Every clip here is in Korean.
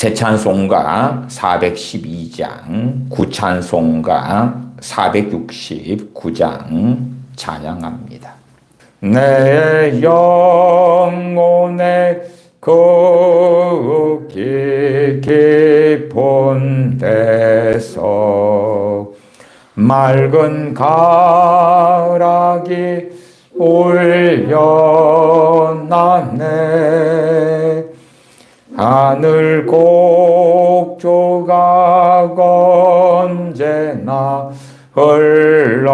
새 찬송가 412장, 구찬송가 469장 찬양합니다. 내 영혼의 그 깊은 데서 맑은 가락이 울려나네. 하늘 곡조가 언제나 흘러나와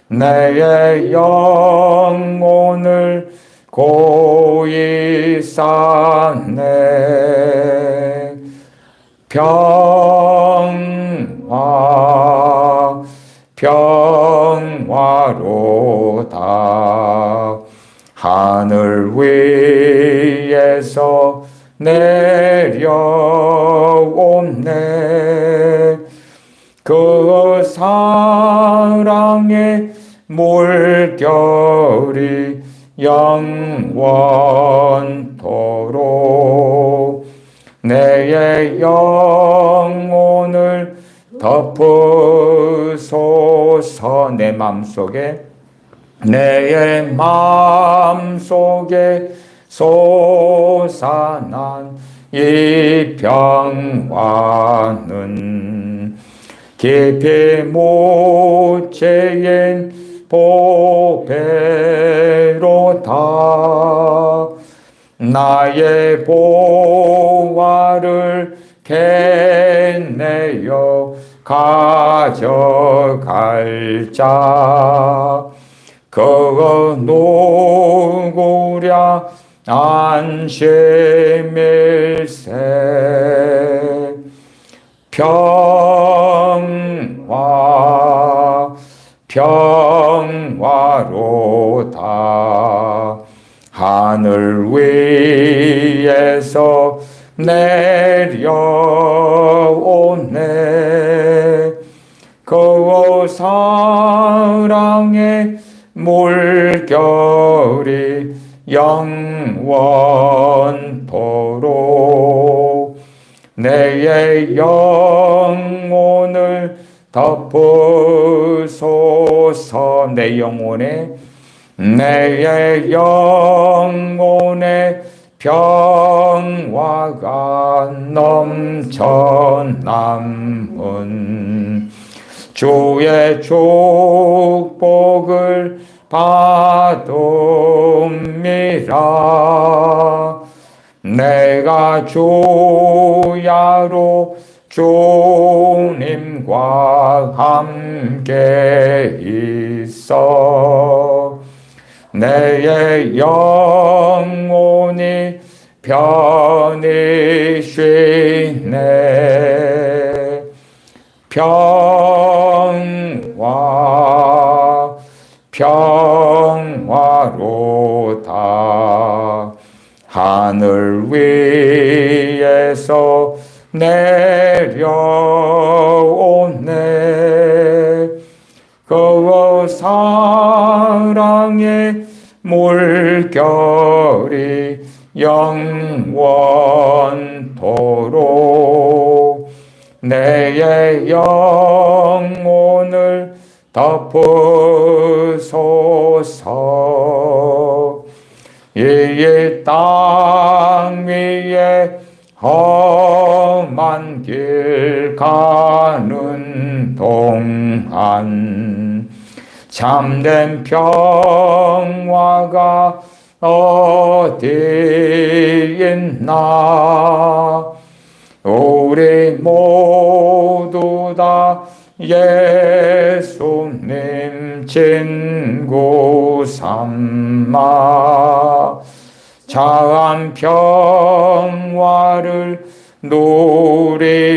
내 영혼을 고이 싸네. 평화로다. 하늘 위에서 내려오네. 그 사랑의 물결이 영원토록 내 영혼을 덮으소서. 내 맘속에 내 맘속에 솟아난 이 평화는 깊이 묻힌 보배로다. 나의 보화를 캐내어 가져갈 자 그 누구랴 안심일세. 평화로다. 하늘 위에서 내려오네. 그 사랑의 물결이 영원토록 내 영혼을 덮으소서. 내 영혼의 평화가 넘쳐남은 주의 축복을 받음이라. 내가 주야로 주님과 함께 있어 내 영혼이 편히 쉬네. 평화로다. 하늘 위에서 내려오네. 그 사랑의 물결이 영원토록 내 영혼을 덮으소서. 이 땅 위에 험한 길 가는 동안 참된 평화가 어디 있나. 우리 모두 다 예수님 친구 삼아 자한 평화를 누리겠네.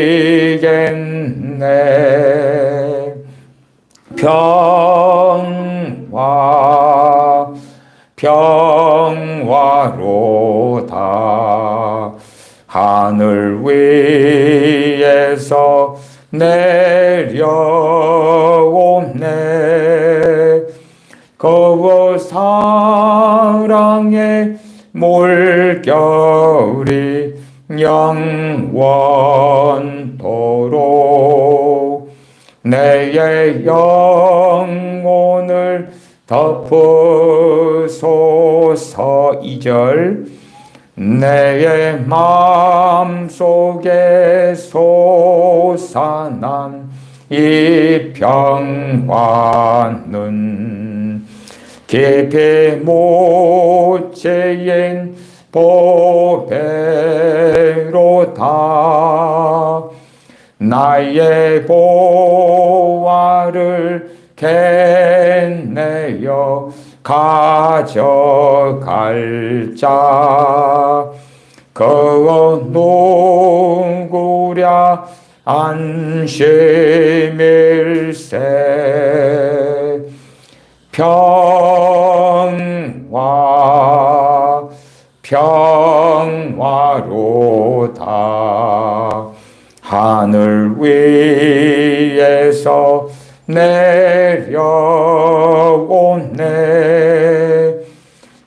평화로다. 하늘 위에서 내려오네. 그 사랑의 물결이 영원토록 내 영혼을 덮으소서. 2절 내 마음속에 솟아난 이 평화는 깊이 묻힌 보배로다. 나의 보화를 캐내어 가져갈 자 그 누구랴 안심일세. 평화로다. 하늘 위에서 내려오네.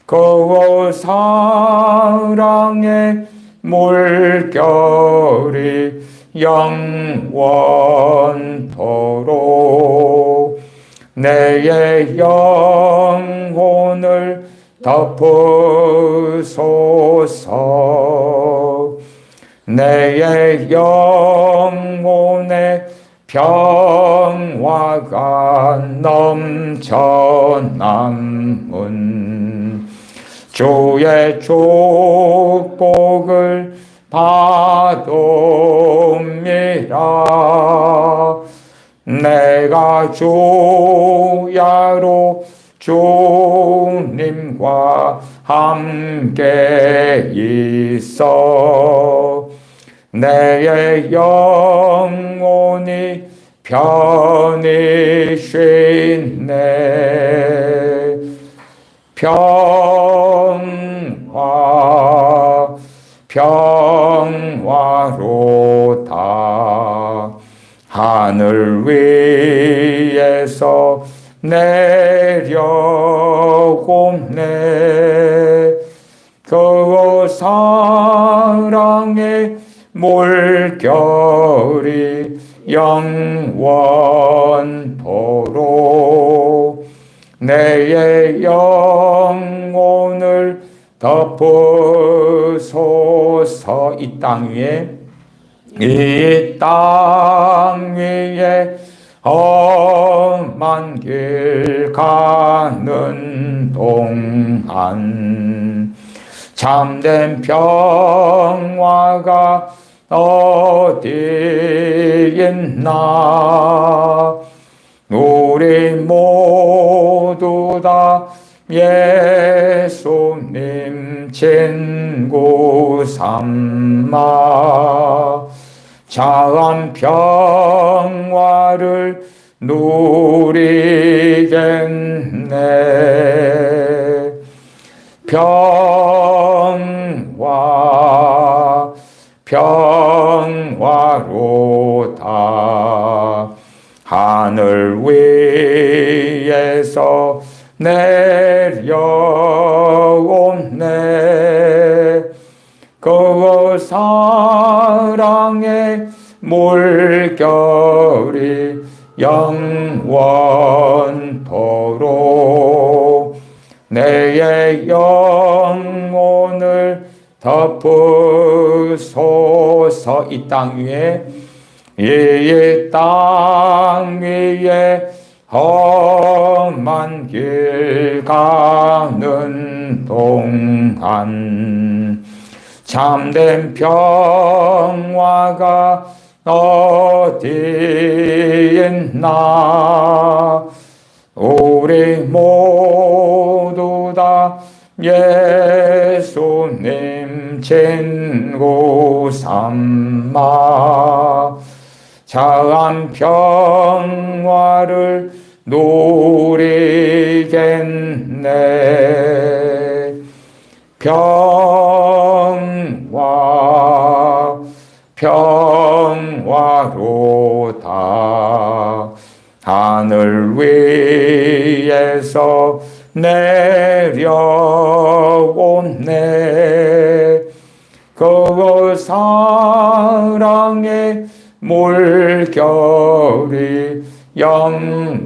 그 사랑의 물결이 영원토록 내 영혼을 덮으소서. 내 영혼에 평화가 넘쳐남은 주의 축복을 받음이라. 내가 주야로 주님과 함께 있어 내 영혼이 편히 쉬네. 평화로다. 하늘 위에서 내려오네. 그 사랑의 물결이 영원토록 내 영혼을 덮으소서. 이 땅 위에 험한 길 가는 동안 참된 평화가 어디 있나. 우리 모두 다 예수님 친구 삼아 자한 평화를 누리겠네. 평화로다. 하늘 위에서 내려오네. 그 사랑의 물결이 영원토록 내 영혼을 덮으소서. 이 땅 위에 험한 길 가는 동안 참된 평화가 어디 있나. 우리 모두 다 예수님 친구 삼아 자한 평화를 누리겠네. 평화로다. 하늘 위에서 내려오네. 사랑의 물결이 영원토록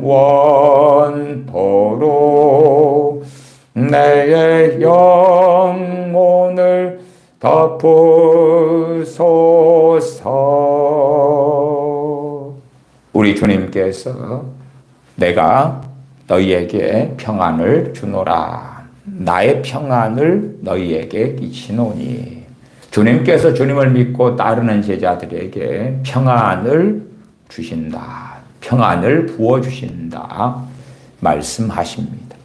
내 영혼을 덮으소서. 우리 주님께서 내가 너희에게 평안을 주노라. 나의 평안을 너희에게 끼치노니. 주님께서 주님을 믿고 따르는 제자들에게 평안을 주신다. 평안을 부어주신다. 말씀하십니다.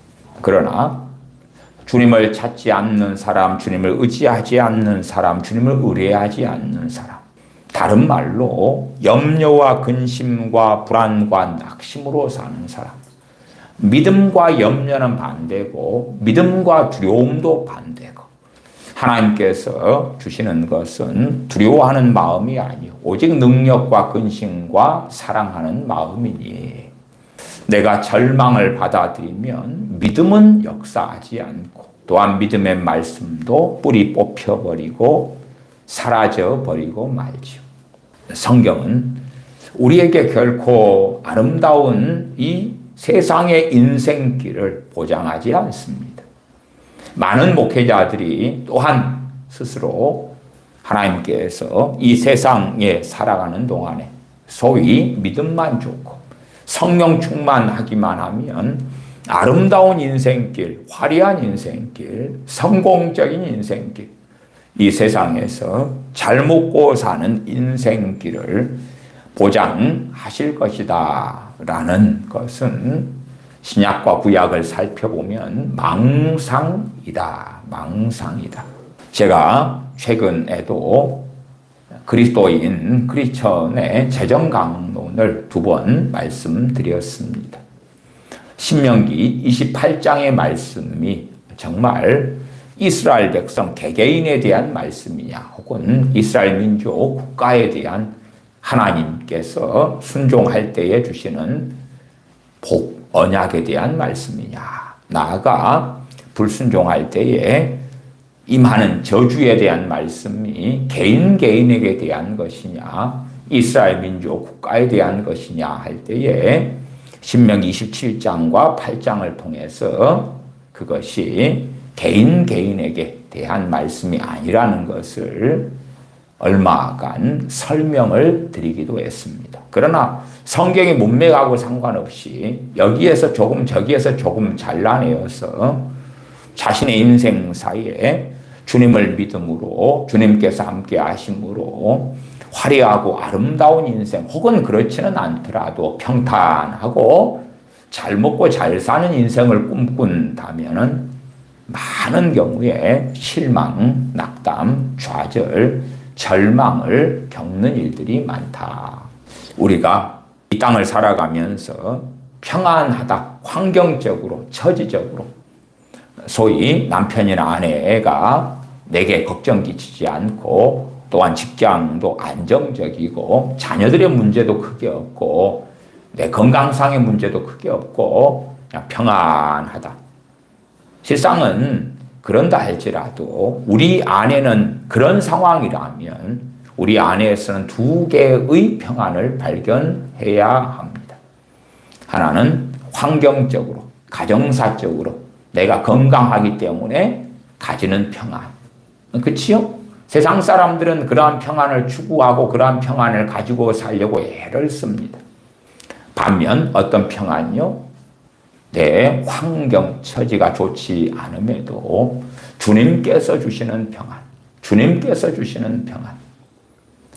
그러나 주님을 찾지 않는 사람, 주님을 의지하지 않는 사람, 주님을 의뢰하지 않는 사람, 다른 말로 염려와 근심과 불안과 낙심으로 사는 사람, 믿음과 염려는 반대고 믿음과 두려움도 반대고, 하나님께서 주시는 것은 두려워하는 마음이 아니요 오직 능력과 근심과 사랑하는 마음이니, 내가 절망을 받아들이면 믿음은 역사하지 않고 또한 믿음의 말씀도 뿌리 뽑혀버리고 사라져버리고 말지요. 성경은 우리에게 결코 아름다운 이 세상의 인생길을 보장하지 않습니다. 많은 목회자들이 또한 스스로 하나님께서 이 세상에 살아가는 동안에 소위 믿음만 좋고 성령 충만하기만 하면 아름다운 인생길, 화려한 인생길, 성공적인 인생길, 이 세상에서 잘 먹고 사는 인생길을 보장하실 것이다 라는 것은 신약과 구약을 살펴보면 망상이다. 망상이다. 제가 최근에도 그리스도인 크리스천의 재정 강론을 2번 말씀드렸습니다. 신명기 28장의 말씀이 정말 이스라엘 백성 개개인에 대한 말씀이냐, 혹은 이스라엘 민족 국가에 대한 하나님께서 순종할 때에 주시는 복, 언약에 대한 말씀이냐, 나아가 불순종할 때에 임하는 저주에 대한 말씀이 개인에게 대한 것이냐, 이스라엘 민족 국가에 대한 것이냐 할 때에 신명기 27장과 8장을 통해서 그것이 개인에게 대한 말씀이 아니라는 것을 얼마간 설명을 드리기도 했습니다. 그러나 성경의 문맥하고 상관없이 여기에서 조금 저기에서 조금 잘라내어서 자신의 인생사에 주님을 믿음으로, 주님께서 함께 하심으로 화려하고 아름다운 인생, 혹은 그렇지는 않더라도 평탄하고 잘 먹고 잘 사는 인생을 꿈꾼다면은 많은 경우에 실망, 낙담, 좌절, 절망을 겪는 일들이 많다. 우리가 이 땅을 살아가면서 평안하다, 환경적으로, 처지적으로, 소위 남편이나 아내가 내게 걱정 끼치지 않고, 또한 직장도 안정적이고, 자녀들의 문제도 크게 없고, 내 건강상의 문제도 크게 없고, 그냥 평안하다. 세상은 그런다 할지라도 우리 안에는 그런 상황이라면 우리 안에서는 2개의 평안을 발견해야 합니다. 하나는 환경적으로, 가정사적으로 내가 건강하기 때문에 가지는 평안. 그치요? 세상 사람들은 그러한 평안을 추구하고 그러한 평안을 가지고 살려고 애를 씁니다. 반면 어떤 평안이요? 내 환경, 처지가 좋지 않음에도 주님께서 주시는 평안, 주님께서 주시는 평안.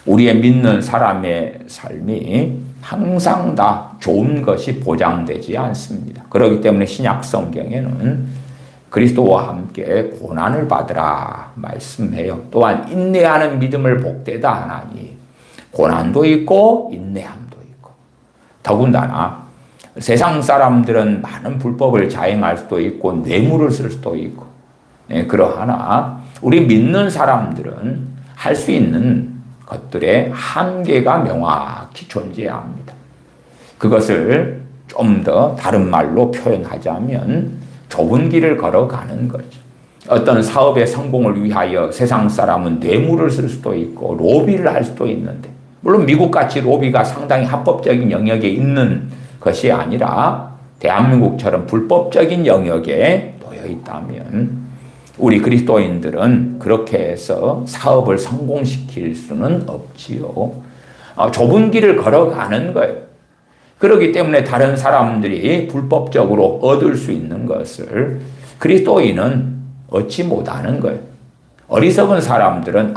우리의 믿는 사람의 삶이 항상 다 좋은 것이 보장되지 않습니다. 그렇기 때문에 신약 성경에는 그리스도와 함께 고난을 받으라 말씀해요. 또한 인내하는 믿음을 복되다 하나니 고난도 있고 인내함도 있고, 더군다나 세상 사람들은 많은 불법을 자행할 수도 있고 뇌물을 쓸 수도 있고, 그러하나 우리 믿는 사람들은 할 수 있는 것들의 한계가 명확히 존재합니다. 그것을 좀 더 다른 말로 표현하자면 좁은 길을 걸어가는 거죠. 어떤 사업의 성공을 위하여 세상 사람은 뇌물을 쓸 수도 있고 로비를 할 수도 있는데, 물론 미국같이 로비가 상당히 합법적인 영역에 있는 것이 아니라 대한민국처럼 불법적인 영역에 놓여 있다면 우리 그리스도인들은 그렇게 해서 사업을 성공시킬 수는 없지요. 좁은 길을 걸어가는 거예요. 그렇기 때문에 다른 사람들이 불법적으로 얻을 수 있는 것을 그리스도인은 얻지 못하는 거예요. 어리석은 사람들은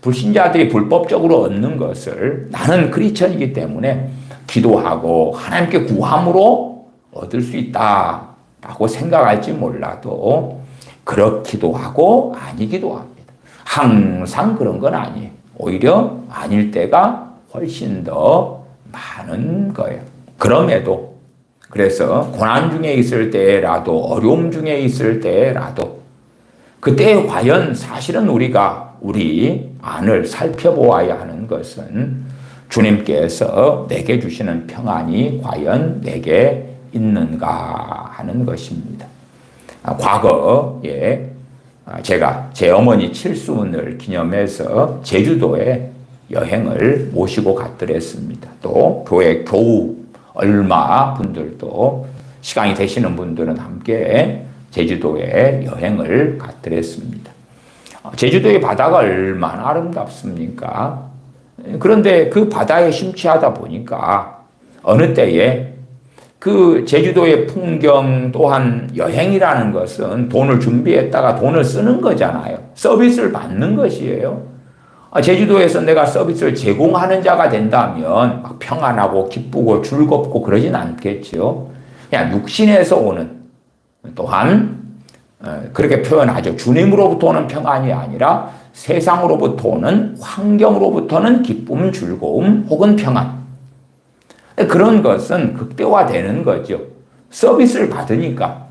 불신자들이 불법적으로 얻는 것을 나는 크리스천이기 때문에 기도하고 하나님께 구함으로 얻을 수 있다라고 생각할지 몰라도 그렇기도 하고 아니기도 합니다. 항상 그런 건 아니에요. 오히려 아닐 때가 훨씬 더 많은 거예요. 그럼에도 그래서 고난 중에 있을 때라도 어려움 중에 있을 때라도 그때 과연 사실은 우리가 우리 안을 살펴보아야 하는 것은 주님께서 내게 주시는 평안이 과연 내게 있는가 하는 것입니다. 과거에 제가 제 어머니 칠순을 기념해서 제주도에 여행을 모시고 갔더랬습니다. 또 교회 교우 얼마 분들도 시간이 되시는 분들은 함께 제주도에 여행을 갔더랬습니다. 제주도의 바다가 얼마나 아름답습니까? 그런데 그 바다에 심취하다 보니까 어느 때에 그 제주도의 풍경 또한 여행이라는 것은 돈을 준비했다가 돈을 쓰는 거잖아요. 서비스를 받는 것이에요. 제주도에서 내가 서비스를 제공하는 자가 된다면 막 평안하고 기쁘고 즐겁고 그러진 않겠죠. 그냥 육신에서 오는, 또한 그렇게 표현하죠. 주님으로부터 오는 평안이 아니라 세상으로부터 오는, 환경으로부터는 기쁨, 즐거움 혹은 평안. 그런 것은 극대화되는 거죠. 서비스를 받으니까.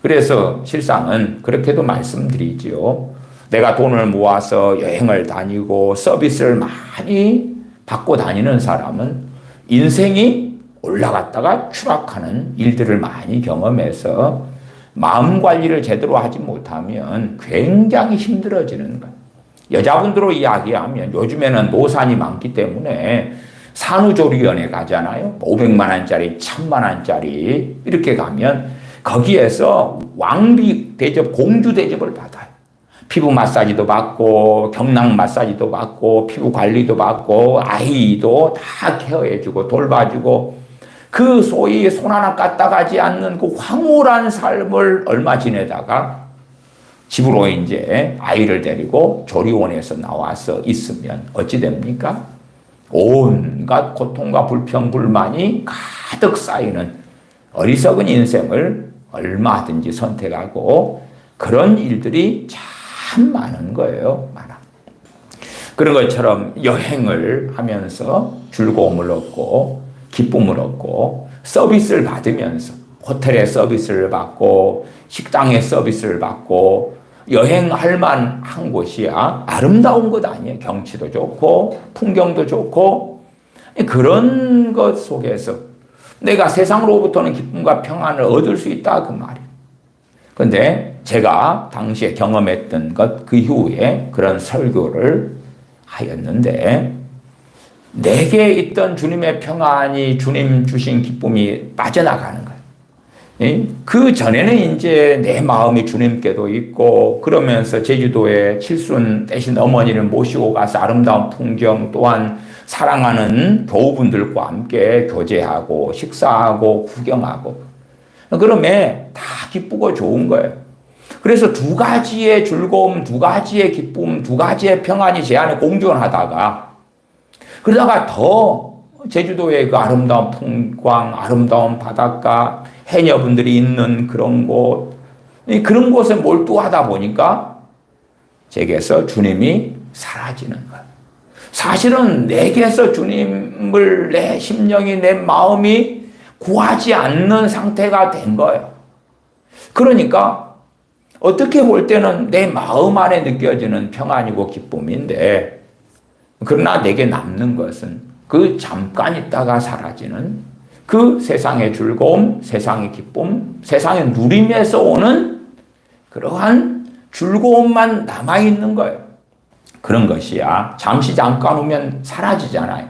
그래서 실상은 그렇게도 말씀드리지요. 내가 돈을 모아서 여행을 다니고 서비스를 많이 받고 다니는 사람은 인생이 올라갔다가 추락하는 일들을 많이 경험해서 마음 관리를 제대로 하지 못하면 굉장히 힘들어지는 거예요. 여자분들로 이야기하면 요즘에는 노산이 많기 때문에 산후조리원에 가잖아요. 500만 원짜리, 1000만 원짜리 이렇게 가면 거기에서 왕비 대접, 공주 대접을 받아요. 피부 마사지도 받고 경락 마사지도 받고 피부 관리도 받고 아이도 다 케어해주고 돌봐주고 그 소위 손 하나 까딱하지 않는 그 황홀한 삶을 얼마 지내다가 집으로 이제 아이를 데리고 조리원에서 나와서 있으면 어찌 됩니까? 온갖 고통과 불평, 불만이 가득 쌓이는 어리석은 인생을 얼마든지 선택하고 그런 일들이 참 많은 거예요. 많아. 그런 것처럼 여행을 하면서 즐거움을 얻고 기쁨을 얻고 서비스를 받으면서 호텔에 서비스를 받고 식당에 서비스를 받고 여행할 만한 곳이야 아름다운 것 아니에요. 경치도 좋고 풍경도 좋고 그런 것 속에서 내가 세상으로부터는 기쁨과 평안을 얻을 수 있다 그 말이에요. 그런데 제가 당시에 경험했던 것 그 이후에 그런 설교를 하였는데 내게 있던 주님의 평안이 주님 주신 기쁨이 빠져나가는 거예요. 그 전에는 이제 내 마음이 주님께도 있고 그러면서 제주도에 칠순 대신 어머니를 모시고 가서 아름다운 풍경 또한 사랑하는 교우분들과 함께 교제하고 식사하고 구경하고 그러면 다 기쁘고 좋은 거예요. 그래서 두 가지의 즐거움, 두 가지의 기쁨, 두 가지의 평안이 제 안에 공존하다가 그러다가 더 제주도의 그 아름다운 풍광, 아름다운 바닷가, 해녀분들이 있는 그런 곳, 그런 곳에 몰두하다 보니까 제게서 주님이 사라지는 거예요. 사실은 내게서 주님을 내 심령이, 내 마음이 구하지 않는 상태가 된 거예요. 그러니까 어떻게 볼 때는 내 마음 안에 느껴지는 평안이고 기쁨인데 그러나 내게 남는 것은 그 잠깐 있다가 사라지는 그 세상의 즐거움, 세상의 기쁨, 세상의 누림에서 오는 그러한 즐거움만 남아있는 거예요. 그런 것이야. 잠깐 후면 사라지잖아요.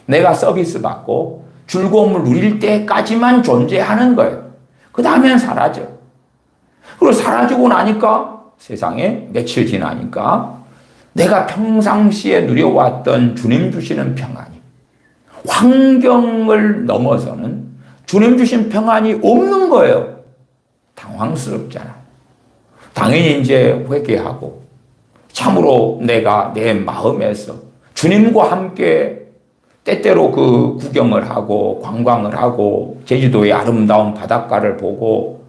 내가 서비스 받고 즐거움을 누릴 때까지만 존재하는 거예요. 그 다음엔 사라져. 그리고 사라지고 나니까 세상에 며칠 지나니까 내가 평상시에 누려왔던 주님 주시는 평안이 환경을 넘어서는 주님 주신 평안이 없는 거예요. 당황스럽잖아. 당연히 이제 회개하고 참으로 내가 내 마음에서 주님과 함께 때때로 그 구경을 하고 관광을 하고 제주도의 아름다운 바닷가를 보고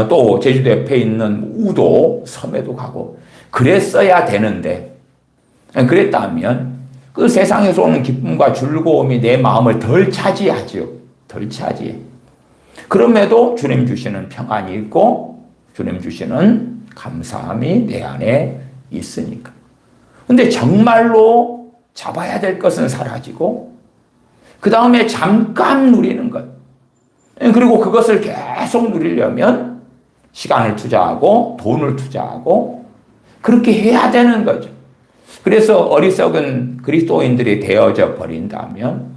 또 제주도 옆에 있는 우도 섬에도 가고 그랬어야 되는데 그랬다면 그 세상에서 오는 기쁨과 즐거움이 내 마음을 덜 차지하죠. 덜 차지해. 그럼에도 주님 주시는 평안이 있고 주님 주시는 감사함이 내 안에 있으니까. 근데 정말로 잡아야 될 것은 사라지고 그 다음에 잠깐 누리는 것. 그리고 그것을 계속 누리려면 시간을 투자하고 돈을 투자하고 그렇게 해야 되는 거죠. 그래서 어리석은 그리스도인들이 되어져 버린다면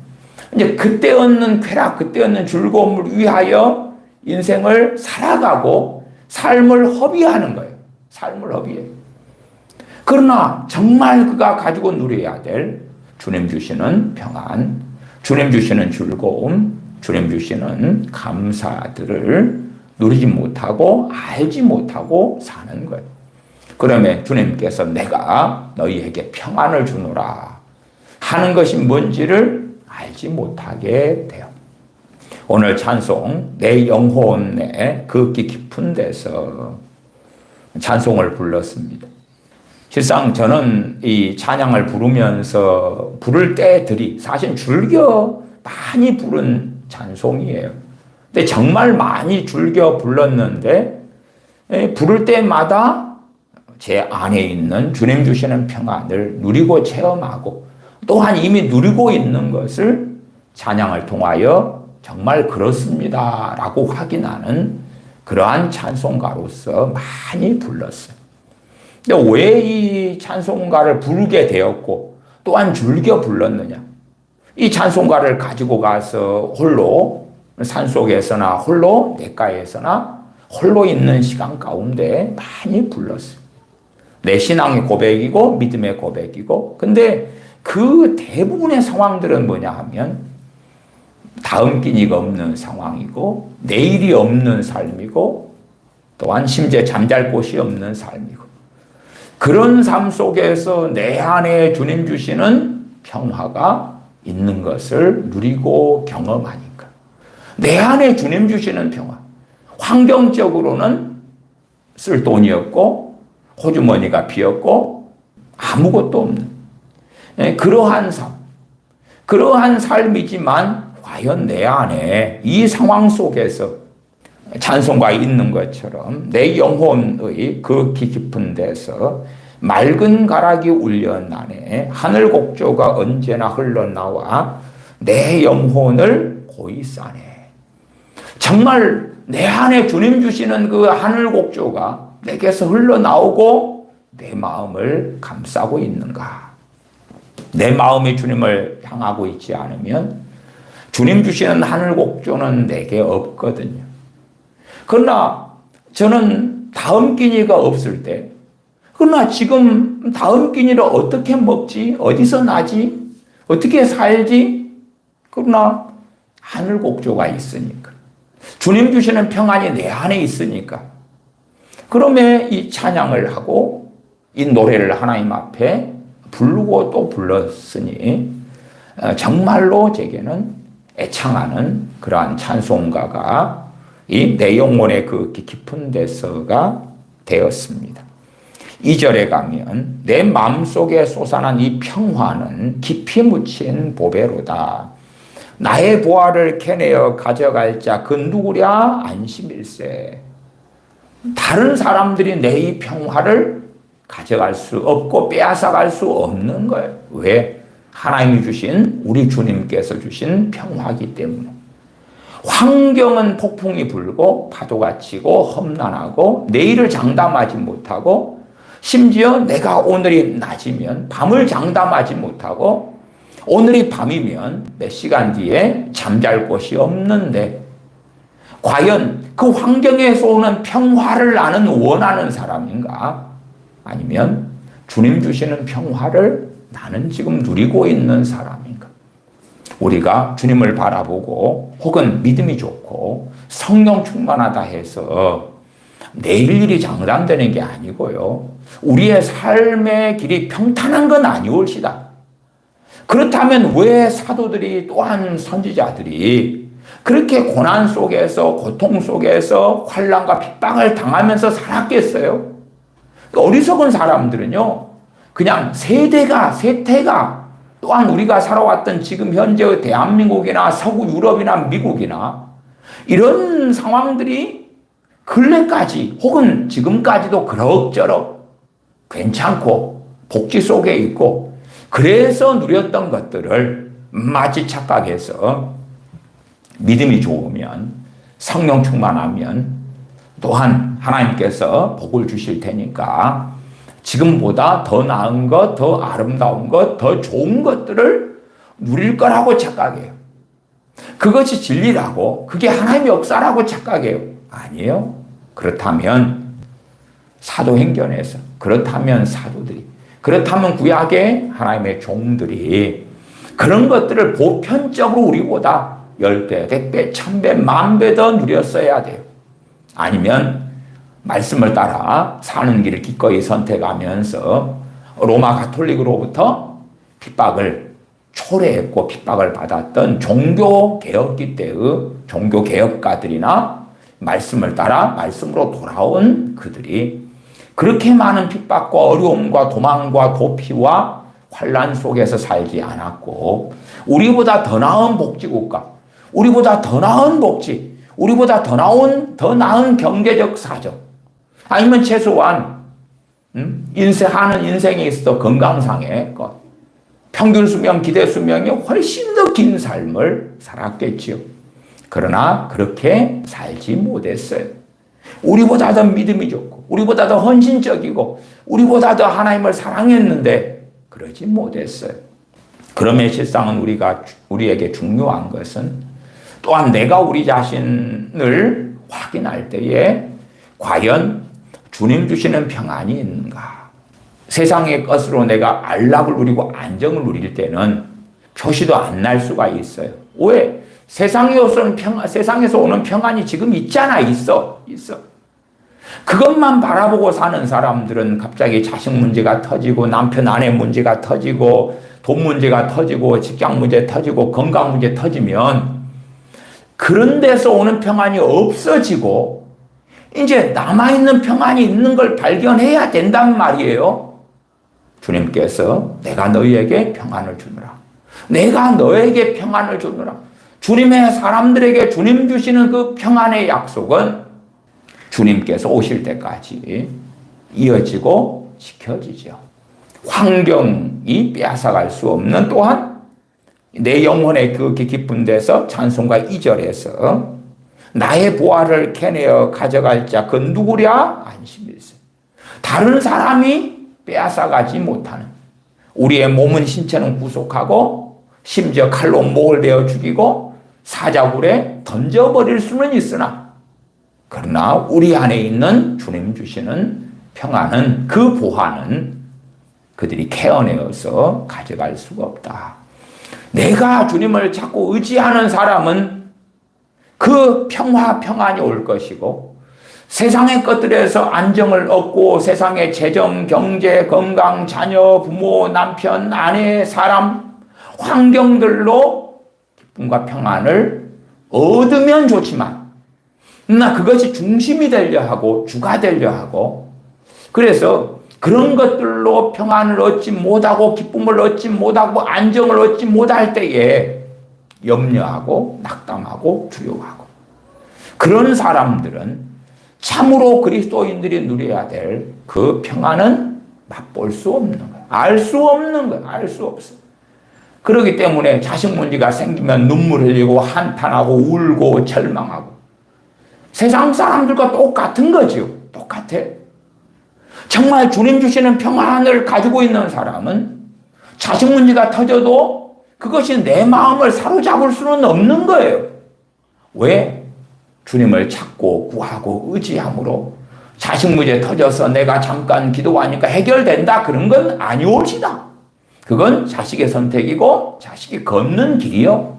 이제 그때 얻는 쾌락, 그때 얻는 즐거움을 위하여 인생을 살아가고 삶을 허비하는 거예요. 삶을 허비해. 그러나 정말 그가 가지고 누려야 될 주님 주시는 평안, 주님 주시는 즐거움, 주님 주시는 감사들을 누리지 못하고 알지 못하고 사는 거예요. 그러면 주님께서 내가 너희에게 평안을 주노라 하는 것이 뭔지를 알지 못하게 돼요. 오늘 찬송 내 영혼의 극히 깊은 데서 찬송을 불렀습니다. 실상 저는 이 찬양을 부르면서 부를 때들이 사실 즐겨 많이 부른 찬송이에요. 근데 정말 많이 즐겨 불렀는데 부를 때마다 제 안에 있는 주님 주시는 평안을 누리고 체험하고 또한 이미 누리고 있는 것을 찬양을 통하여 정말 그렇습니다 라고 확인하는 그러한 찬송가로서 많이 불렀어요. 근데 왜 이 찬송가를 부르게 되었고 또한 즐겨 불렀느냐? 이 찬송가를 가지고 가서 홀로 산속에서나 홀로 냇가에서나 홀로 있는 시간 가운데 많이 불렀어요. 내 신앙의 고백이고 믿음의 고백이고 근데 그 대부분의 상황들은 뭐냐 하면 다음 끼니가 없는 상황이고 내일이 없는 삶이고 또한 심지어 잠잘 곳이 없는 삶이고 그런 삶 속에서 내 안에 주님 주시는 평화가 있는 것을 누리고 경험하니까 내 안에 주님 주시는 평화 환경적으로는 쓸 돈이 없고 호주머니가 비었고 아무것도 없는 그러한 삶이지만 과연 내 안에 이 상황 속에서 찬송가에 있는 것처럼 내 영혼의 그 깊은 데서 맑은 가락이 울려나네 하늘 곡조가 언제나 흘러나와 내 영혼을 고이 싸네. 정말 내 안에 주님 주시는 그 하늘 곡조가 내게서 흘러나오고 내 마음을 감싸고 있는가? 내 마음이 주님을 향하고 있지 않으면 주님 주시는 하늘 곡조는 내게 없거든요. 그러나 저는 다음 끼니가 없을 때 그러나 지금 다음 끼니를 어떻게 먹지? 어디서 나지? 어떻게 살지? 그러나 하늘 곡조가 있으니까 주님 주시는 평안이 내 안에 있으니까 그러면 이 찬양을 하고 이 노래를 하나님 앞에 부르고 또 불렀으니 정말로 제게는 애창하는 그러한 찬송가가 이 내 영혼의 그 깊은 데서가 되었습니다. 2절에 가면 내 마음속에 솟아난 이 평화는 깊이 묻힌 보배로다. 나의 보화를 캐내어 가져갈 자 그 누구랴 안심일세. 다른 사람들이 내 이 평화를 가져갈 수 없고 빼앗아갈 수 없는 거예요. 왜? 하나님이 주신 우리 주님께서 주신 평화이기 때문에 환경은 폭풍이 불고 파도가 치고 험난하고 내일을 장담하지 못하고 심지어 내가 오늘이 낮이면 밤을 장담하지 못하고 오늘이 밤이면 몇 시간 뒤에 잠잘 곳이 없는데 과연 그 환경에서 오는 평화를 나는 원하는 사람인가? 아니면 주님 주시는 평화를 나는 지금 누리고 있는 사람인가? 우리가 주님을 바라보고 혹은 믿음이 좋고 성령 충만하다 해서 내일 일이 장담되는 게 아니고요. 우리의 삶의 길이 평탄한 건 아니올시다. 그렇다면 왜 사도들이 또한 선지자들이 그렇게 고난 속에서 고통 속에서 환난과 핍박을 당하면서 살았겠어요? 어리석은 사람들은요. 그냥 세태가 또한 우리가 살아왔던 지금 현재의 대한민국이나 서구 유럽이나 미국이나 이런 상황들이 근래까지 혹은 지금까지도 그럭저럭 괜찮고 복지 속에 있고 그래서 누렸던 것들을 마치 착각해서 믿음이 좋으면 성령 충만하면 또한 하나님께서 복을 주실 테니까 지금보다 더 나은 것, 더 아름다운 것, 더 좋은 것들을 누릴 거라고 착각해요. 그것이 진리라고, 그게 하나님의 역사라고 착각해요. 아니에요. 그렇다면 사도행전에서, 그렇다면 사도들이, 그렇다면 구약의 하나님의 종들이 그런 것들을 보편적으로 우리보다 10배, 100배, 1000배, 10,000배 더 누렸어야 돼요. 아니면 말씀을 따라 사는 길을 기꺼이 선택하면서 로마 가톨릭으로부터 핍박을 초래했고 핍박을 받았던 종교개혁기 때의 종교개혁가들이나 말씀을 따라 말씀으로 돌아온 그들이 그렇게 많은 핍박과 어려움과 도망과 도피와 환난 속에서 살지 않았고 우리보다 더 나은 복지국가, 우리보다 더 나은 복지, 우리보다 더 나은 경제적 사정, 아니면 최소한 하는 인생에 있어도 건강상의 것, 평균 수명, 기대 수명이 훨씬 더 긴 삶을 살았겠지요. 그러나 그렇게 살지 못했어요. 우리보다 더 믿음이 좋고 우리보다 더 헌신적이고 우리보다 더 하나님을 사랑했는데 그러지 못했어요. 그러면 실상은 우리에게 중요한 것은 또한 내가 우리 자신을 확인할 때에 과연 주님 주시는 평안이 있는가? 세상의 것으로 내가 안락을 누리고 안정을 누릴 때는 표시도 안 날 수가 있어요. 왜? 세상에서 오는 평안이 지금 있잖아. 있어. 그것만 바라보고 사는 사람들은 갑자기 자식 문제가 터지고 남편 아내 문제가 터지고 돈 문제가 터지고 직장 문제 터지고 건강 문제 터지면 그런 데서 오는 평안이 없어지고 이제 남아있는 평안이 있는 걸 발견해야 된단 말이에요. 주님께서 내가 너희에게 평안을 주느라. 내가 너에게 평안을 주느라. 주님의 사람들에게 주님 주시는 그 평안의 약속은 주님께서 오실 때까지 이어지고 지켜지죠. 환경이 빼앗아갈 수 없는 또한 내 영혼의 그 깊은 데서 찬송가 2절에서 나의 보화를 캐내어 가져갈 자 그 누구랴? 안심일세. 다른 사람이 빼앗아가지 못하는 우리의 몸은 신체는 구속하고 심지어 칼로 목을 베어 죽이고 사자굴에 던져버릴 수는 있으나 그러나 우리 안에 있는 주님 주시는 평안은 그 보화는 그들이 캐어내어서 가져갈 수가 없다. 내가 주님을 자꾸 의지하는 사람은 그 평안이 올 것이고 세상의 것들에서 안정을 얻고 세상의 재정, 경제, 건강, 자녀, 부모, 남편, 아내, 사람, 환경들로 기쁨과 평안을 얻으면 좋지만 나 그것이 중심이 되려 하고 주가 되려 하고 그래서 그런 것들로 평안을 얻지 못하고 기쁨을 얻지 못하고 안정을 얻지 못할 때에 염려하고 낙담하고 두려워하고 그런 사람들은 참으로 그리스도인들이 누려야 될 그 평안은 맛볼 수 없는 거예요. 알 수 없는 거예요. 알 수 없어. 그렇기 때문에 자식 문제가 생기면 눈물 흘리고 한탄하고 울고 절망하고. 세상 사람들과 똑같은 거죠. 똑같아. 정말 주님 주시는 평안을 가지고 있는 사람은 자식 문제가 터져도 그것이 내 마음을 사로잡을 수는 없는 거예요. 왜? 주님을 찾고 구하고 의지함으로 자식 문제 터져서 내가 잠깐 기도하니까 해결된다 그런 건 아니올시다. 그건 자식의 선택이고 자식이 걷는 길이요.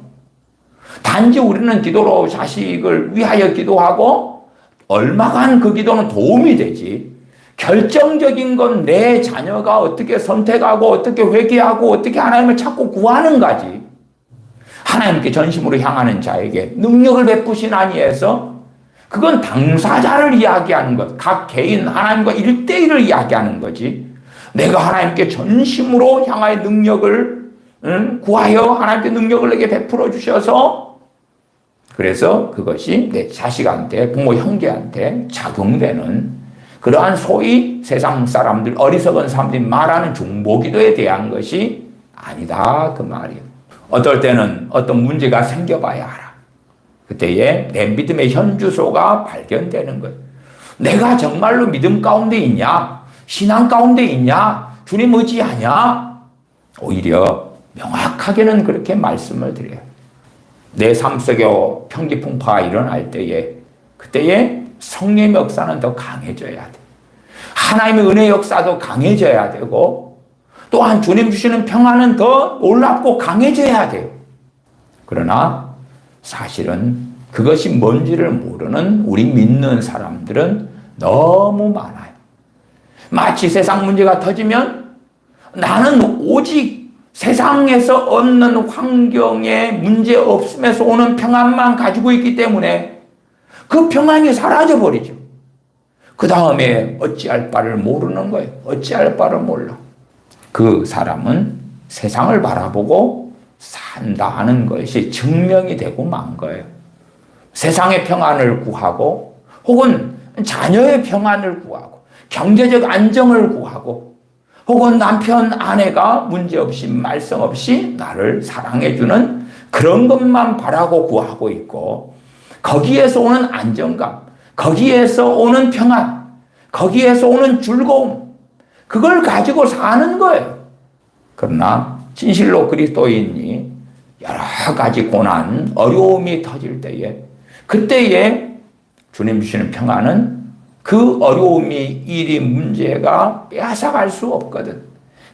단지 우리는 기도로 자식을 위하여 기도하고 얼마간 그 기도는 도움이 되지. 결정적인 건 내 자녀가 어떻게 선택하고 어떻게 회개하고 어떻게 하나님을 찾고 구하는가지. 하나님께 전심으로 향하는 자에게 능력을 베푸시나니 해서 그건 당사자를 이야기하는 것. 각 개인 하나님과 1대1을 이야기하는 거지. 내가 하나님께 전심으로 향하여 능력을 구하여 하나님께 능력을 내게 베풀어 주셔서 그래서 그것이 내 자식한테 부모 형제한테 작용되는 그러한 소위 세상 사람들 어리석은 사람들이 말하는 중보기도에 대한 것이 아니다 그 말이에요. 어떨 때는 어떤 문제가 생겨봐야 알아. 그때에 내 믿음의 현주소가 발견되는 거예요. 내가 정말로 믿음 가운데 있냐? 신앙 가운데 있냐? 주님 의지하냐? 오히려 명확하게는 그렇게 말씀을 드려요. 내 삶 속에 평지풍파가 일어날 때에 그때에 성령의 역사는 더 강해져야 돼. 하나님의 은혜 역사도 강해져야 되고 또한 주님 주시는 평안은 더 놀랍고 강해져야 돼요. 그러나 사실은 그것이 뭔지를 모르는 우리 믿는 사람들은 너무 많아요. 마치 세상 문제가 터지면 나는 오직 세상에서 얻는 환경에 문제 없음에서 오는 평안만 가지고 있기 때문에 그 평안이 사라져버리죠. 그 다음에 어찌할 바를 모르는 거예요. 어찌할 바를 몰라. 그 사람은 세상을 바라보고 산다는 것이 증명이 되고 만 거예요. 세상의 평안을 구하고 혹은 자녀의 평안을 구하고 경제적 안정을 구하고 혹은 남편 아내가 문제없이 말썽 없이 나를 사랑해주는 그런 것만 바라고 구하고 있고 거기에서 오는 안정감, 거기에서 오는 평안, 거기에서 오는 즐거움 그걸 가지고 사는 거예요. 그러나 진실로 그리스도인이 여러 가지 고난, 어려움이 터질 때에 그때에 주님 주시는 평안은 그 어려움이 일이 문제가 빼앗아갈 수 없거든.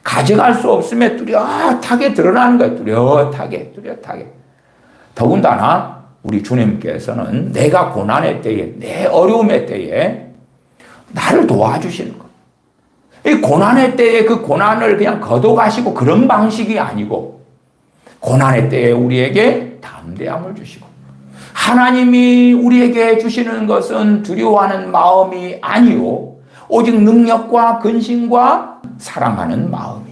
가져갈 수 없음에 뚜렷하게 드러나는 거예요. 뚜렷하게. 더군다나 우리 주님께서는 내가 고난의 때에 내 어려움의 때에 나를 도와주시는 거예요. 이 고난의 때에 그 고난을 그냥 거둬가시고 그런 방식이 아니고 고난의 때에 우리에게 담대함을 주시고 하나님이 우리에게 주시는 것은 두려워하는 마음이 아니요 오직 능력과 근심과 사랑하는 마음이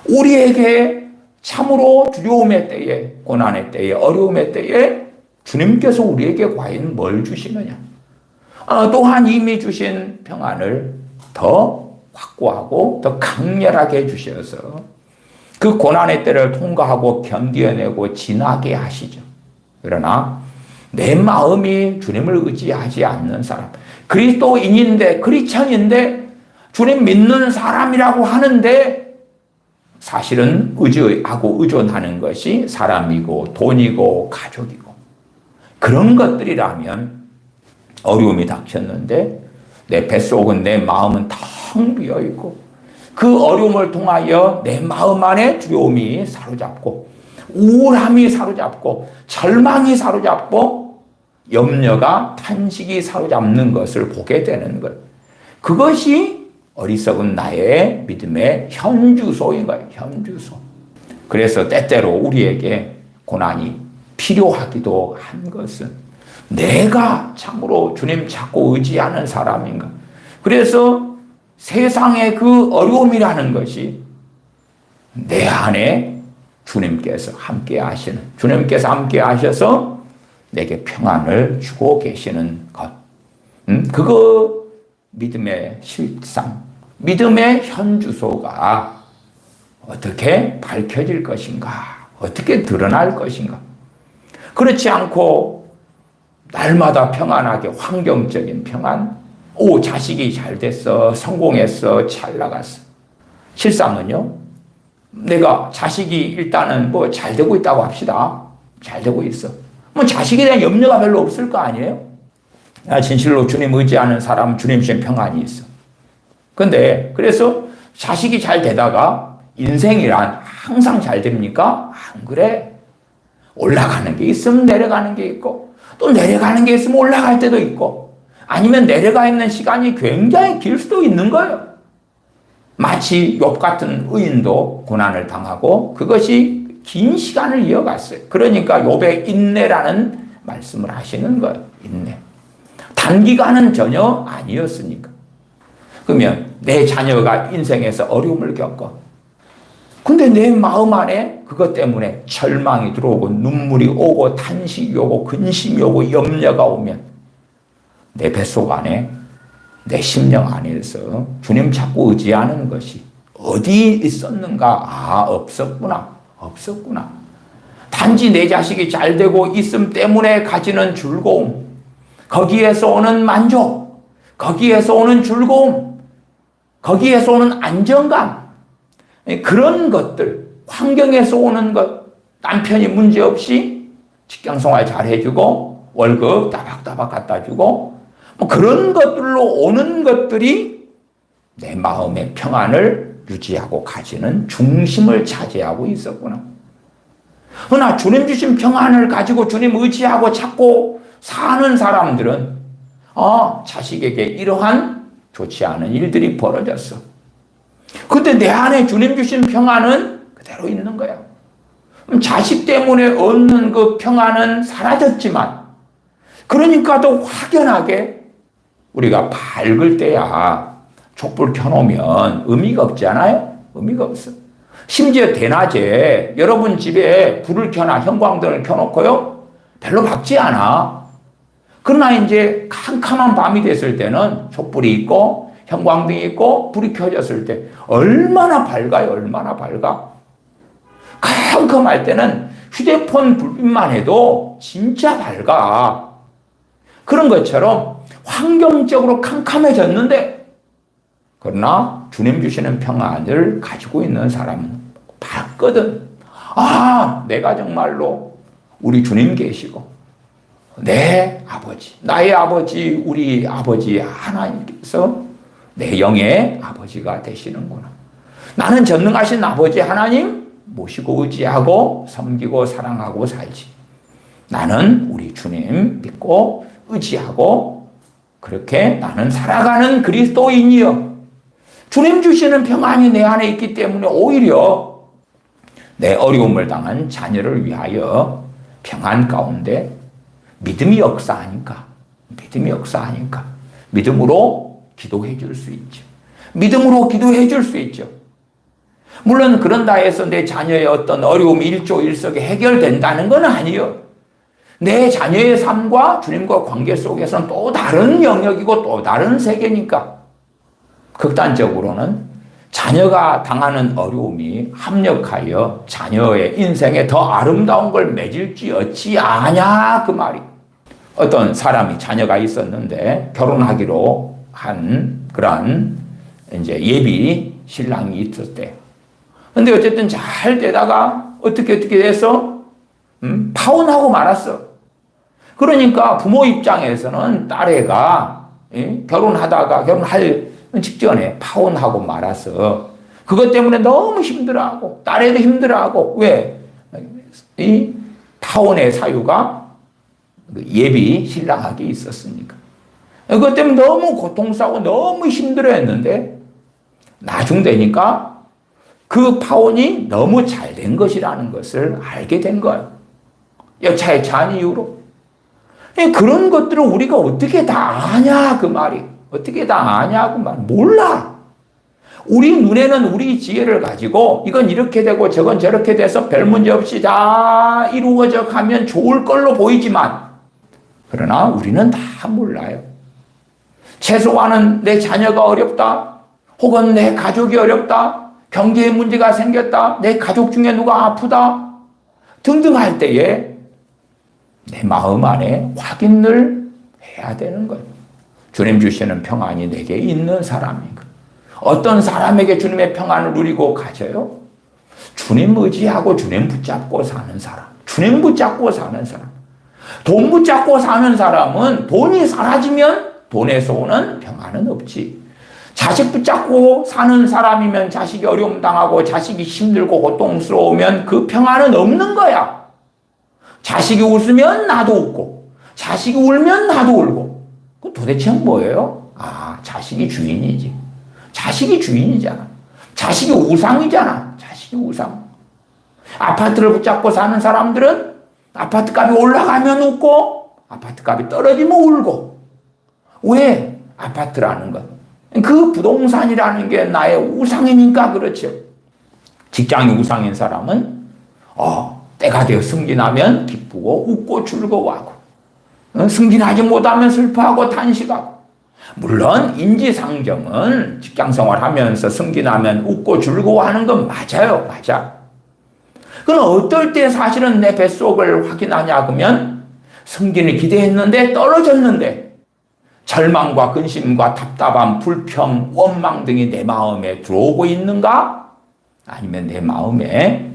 우리에게 참으로 두려움의 때에 고난의 때에 어려움의 때에 주님께서 우리에게 과연 뭘 주시느냐 또한 이미 주신 평안을 더 확고하고 더 강렬하게 주셔서 그 고난의 때를 통과하고 견뎌내고 지나게 하시죠. 그러나 내 마음이 주님을 의지하지 않는 사람, 그리스도인인데 크리스천인데 주님 믿는 사람이라고 하는데 사실은 의지하고 의존하는 것이 사람이고 돈이고 가족이고 그런 것들이라면 어려움이 닥쳤는데 내 뱃속은 내 마음은 텅 비어있고 그 어려움을 통하여 내 마음 안에 두려움이 사로잡고 우울함이 사로잡고 절망이 사로잡고 염려가 탄식이 사로잡는 것을 보게 되는 것. 그것이 어리석은 나의 믿음의 현주소인 거예요. 현주소. 그래서 때때로 우리에게 고난이 필요하기도 한 것은 내가 참으로 주님 찾고 의지하는 사람인가. 그래서 세상의 그 어려움이라는 것이 내 안에 주님께서 함께 하시는, 주님께서 함께 하셔서 내게 평안을 주고 계시는 것. 그거 믿음의 실상, 믿음의 현주소가 어떻게 밝혀질 것인가? 어떻게 드러날 것인가? 그렇지 않고 날마다 평안하게 환경적인 평안, 오, 자식이 잘 됐어, 성공했어, 잘 나갔어. 실상은요, 내가 자식이 일단은 뭐 잘 되고 있다고 합시다. 잘 되고 있어. 뭐 자식에 대한 염려가 별로 없을 거 아니에요? 진실로 주님 의지하는 사람은 주님 주신 평안이 있어. 근데 그래서 자식이 잘 되다가 인생이란 항상 잘 됩니까? 안 그래. 올라가는 게 있으면 내려가는 게 있고 또 내려가는 게 있으면 올라갈 때도 있고 아니면 내려가 있는 시간이 굉장히 길 수도 있는 거예요. 마치 욥 같은 의인도 고난을 당하고 그것이 긴 시간을 이어갔어요. 그러니까 욥의 인내라는 말씀을 하시는 거예요. 인내. 단기간은 전혀 아니었으니까. 그러면 내 자녀가 인생에서 어려움을 겪어. 근데 내 마음 안에 그것 때문에 절망이 들어오고 눈물이 오고 탄식이 오고 근심이 오고 염려가 오면 내 뱃속 안에 내 심령 안에서 주님 자꾸 의지하는 것이 어디 있었는가? 아, 없었구나. 없었구나. 단지 내 자식이 잘 되고 있음 때문에 가지는 즐거움, 거기에서 오는 만족, 거기에서 오는 즐거움, 거기에서 오는 안정감, 그런 것들, 환경에서 오는 것, 남편이 문제없이 직장생활 잘 해주고 월급 따박따박 갖다 주고 뭐 그런 것들로 오는 것들이 내 마음의 평안을 유지하고 가지는 중심을 차지하고 있었구나. 그러나 주님 주신 평안을 가지고 주님 의지하고 찾고 사는 사람들은 자식에게 이러한 좋지 않은 일들이 벌어졌어. 근데 내 안에 주님 주신 평안은 그대로 있는 거야. 자식 때문에 얻는 그 평안은 사라졌지만 그러니까 더 확연하게 우리가 밝을 때야 촛불 켜놓으면 의미가 없잖아요. 의미가 없어. 심지어 대낮에 여러분 집에 불을 켜나 형광등을 켜놓고요. 별로 밝지 않아. 그러나 이제 캄캄한 밤이 됐을 때는 촛불이 있고 형광등이 있고 불이 켜졌을 때 얼마나 밝아요. 얼마나 밝아. 캄캄할 때는 휴대폰 불빛만 해도 진짜 밝아. 그런 것처럼 환경적으로 캄캄해졌는데 그러나 주님 주시는 평안을 가지고 있는 사람은 밝거든. 아, 내가 정말로 우리 주님 계시고 내 아버지, 나의 아버지, 우리 아버지 하나님께서 내 영의 아버지가 되시는구나. 나는 전능하신 아버지 하나님 모시고 의지하고 섬기고 사랑하고 살지. 나는 우리 주님 믿고 의지하고 그렇게 나는 살아가는 그리스도인이여. 주님 주시는 평안이 내 안에 있기 때문에 오히려 내 어려움을 당한 자녀를 위하여 평안 가운데 믿음이 역사하니까 믿음으로 기도해 줄 수 있죠. 믿음으로 기도해 줄 수 있죠. 물론 그런다 해서 내 자녀의 어떤 어려움이 일조일석에 해결된다는 건 아니에요. 내 자녀의 삶과 주님과 관계 속에서는 또 다른 영역이고 또 다른 세계니까. 극단적으로는 자녀가 당하는 어려움이 합력하여 자녀의 인생에 더 아름다운 걸 맺을지 어찌 아냐 그 말이. 어떤 사람이 자녀가 있었는데 결혼하기로 한 그런 이제 예비 신랑이 있었대. 근데 어쨌든 잘 되다가 어떻게 돼서 파혼하고 말았어. 그러니까 부모 입장에서는 딸애가 결혼할 직전에 파혼하고 말아서 그것 때문에 너무 힘들어하고 딸애도 힘들어하고 왜? 이 파혼의 사유가 예비 신랑에게 있었으니까. 그것 때문에 너무 고통스럽고 너무 힘들어했는데 나중 되니까 그 파혼이 너무 잘 된 것이라는 것을 알게 된 거예요. 여차여차한 이유로. 그런 것들을 우리가 어떻게 다 아냐 그 말이. 어떻게 다 아냐 그 말. 몰라. 우리 눈에는 우리 지혜를 가지고 이건 이렇게 되고 저건 저렇게 돼서 별 문제 없이 다 이루어져 가면 좋을 걸로 보이지만 그러나 우리는 다 몰라요. 최소한은 내 자녀가 어렵다 혹은 내 가족이 어렵다 경제에 문제가 생겼다, 내 가족 중에 누가 아프다 등등 할 때에 내 마음 안에 확인을 해야 되는 거예요. 주님 주시는 평안이 내게 있는 사람인가? 어떤 사람에게 주님의 평안을 누리고 가져요? 주님 의지하고 주님 붙잡고 사는 사람. 주님 붙잡고 사는 사람. 돈 붙잡고 사는 사람은 돈이 사라지면 돈에서 오는 평안은 없지. 자식 붙잡고 사는 사람이면 자식이 어려움 당하고 자식이 힘들고 고통스러우면 그 평안은 없는 거야. 자식이 웃으면 나도 웃고 자식이 울면 나도 울고. 그 도대체 뭐예요? 아, 자식이 주인이지. 자식이 주인이잖아. 자식이 우상이잖아. 자식이 우상. 아파트를 붙잡고 사는 사람들은 아파트 값이 올라가면 웃고 아파트 값이 떨어지면 울고. 왜? 아파트라는 것. 그 부동산이라는 게 나의 우상이니까 그렇죠. 직장이 우상인 사람은 때가 되어 승진하면 기쁘고 웃고 즐거워하고 승진하지 못하면 슬퍼하고 단식하고. 물론 인지상정은 직장생활하면서 승진하면 웃고 즐거워하는 건 맞아요. 맞아. 그럼 어떨 때 사실은 내 뱃속을 확인하냐 그러면 승진을 기대했는데 떨어졌는데 절망과 근심과 답답함, 불평, 원망 등이 내 마음에 들어오고 있는가? 아니면 내 마음에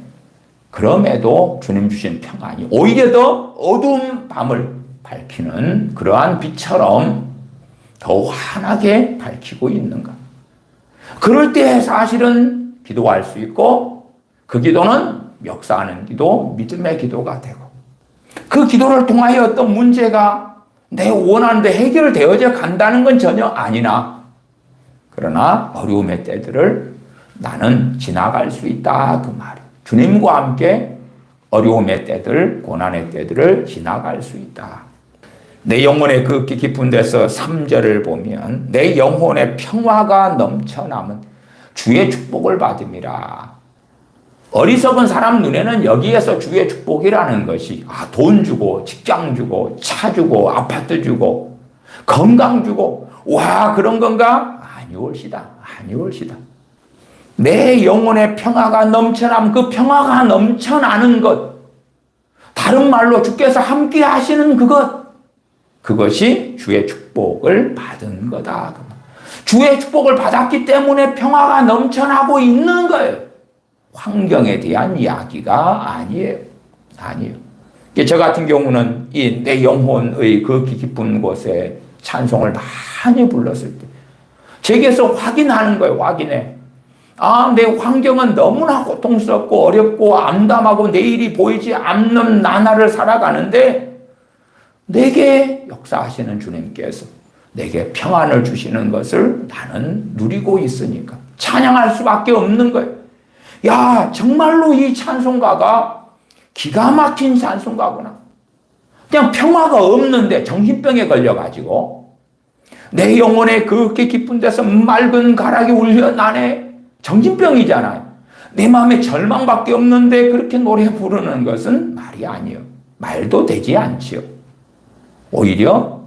그럼에도 주님 주신 평안이 오히려 더 어두운 밤을 밝히는 그러한 빛처럼 더 환하게 밝히고 있는가? 그럴 때 사실은 기도할 수 있고 그 기도는 역사하는 기도, 믿음의 기도가 되고 그 기도를 통하여 어떤 문제가 내 원하는 데 해결되어져 간다는 건 전혀 아니나 그러나 어려움의 때들을 나는 지나갈 수 있다 그 말이에요. 주님과 함께 어려움의 때들, 고난의 때들을 지나갈 수 있다. 내 영혼의 그 깊은 데서 3절을 보면 내 영혼의 평화가 넘쳐남은 주의 축복을 받음이라. 어리석은 사람 눈에는 여기에서 주의 축복이라는 것이 돈 주고 직장 주고 차 주고 아파트 주고 건강 주고 와 그런 건가? 아니올시다. 아니올시다. 내 영혼의 평화가 넘쳐남 그 평화가 넘쳐나는 것 다른 말로 주께서 함께 하시는 그것이 주의 축복을 받은 거다. 주의 축복을 받았기 때문에 평화가 넘쳐나고 있는 거예요. 환경에 대한 이야기가 아니에요. 아니에요. 저 같은 경우는 이 내 영혼의 그 깊은 곳에 찬송을 많이 불렀을 때 제게서 확인하는 거예요. 확인해. 내 환경은 너무나 고통스럽고 어렵고 암담하고 내일이 보이지 않는 나날을 살아가는데 내게 역사하시는 주님께서 내게 평안을 주시는 것을 나는 누리고 있으니까 찬양할 수밖에 없는 거예요. 야, 정말로 이 찬송가가 기가 막힌 찬송가구나. 그냥 평화가 없는데 정신병에 걸려가지고 내 영혼에 그렇게 깊은 데서 맑은 가락이 울려 나네. 정신병이잖아요. 내 마음에 절망밖에 없는데 그렇게 노래 부르는 것은 말이 아니에요. 말도 되지 않지요. 오히려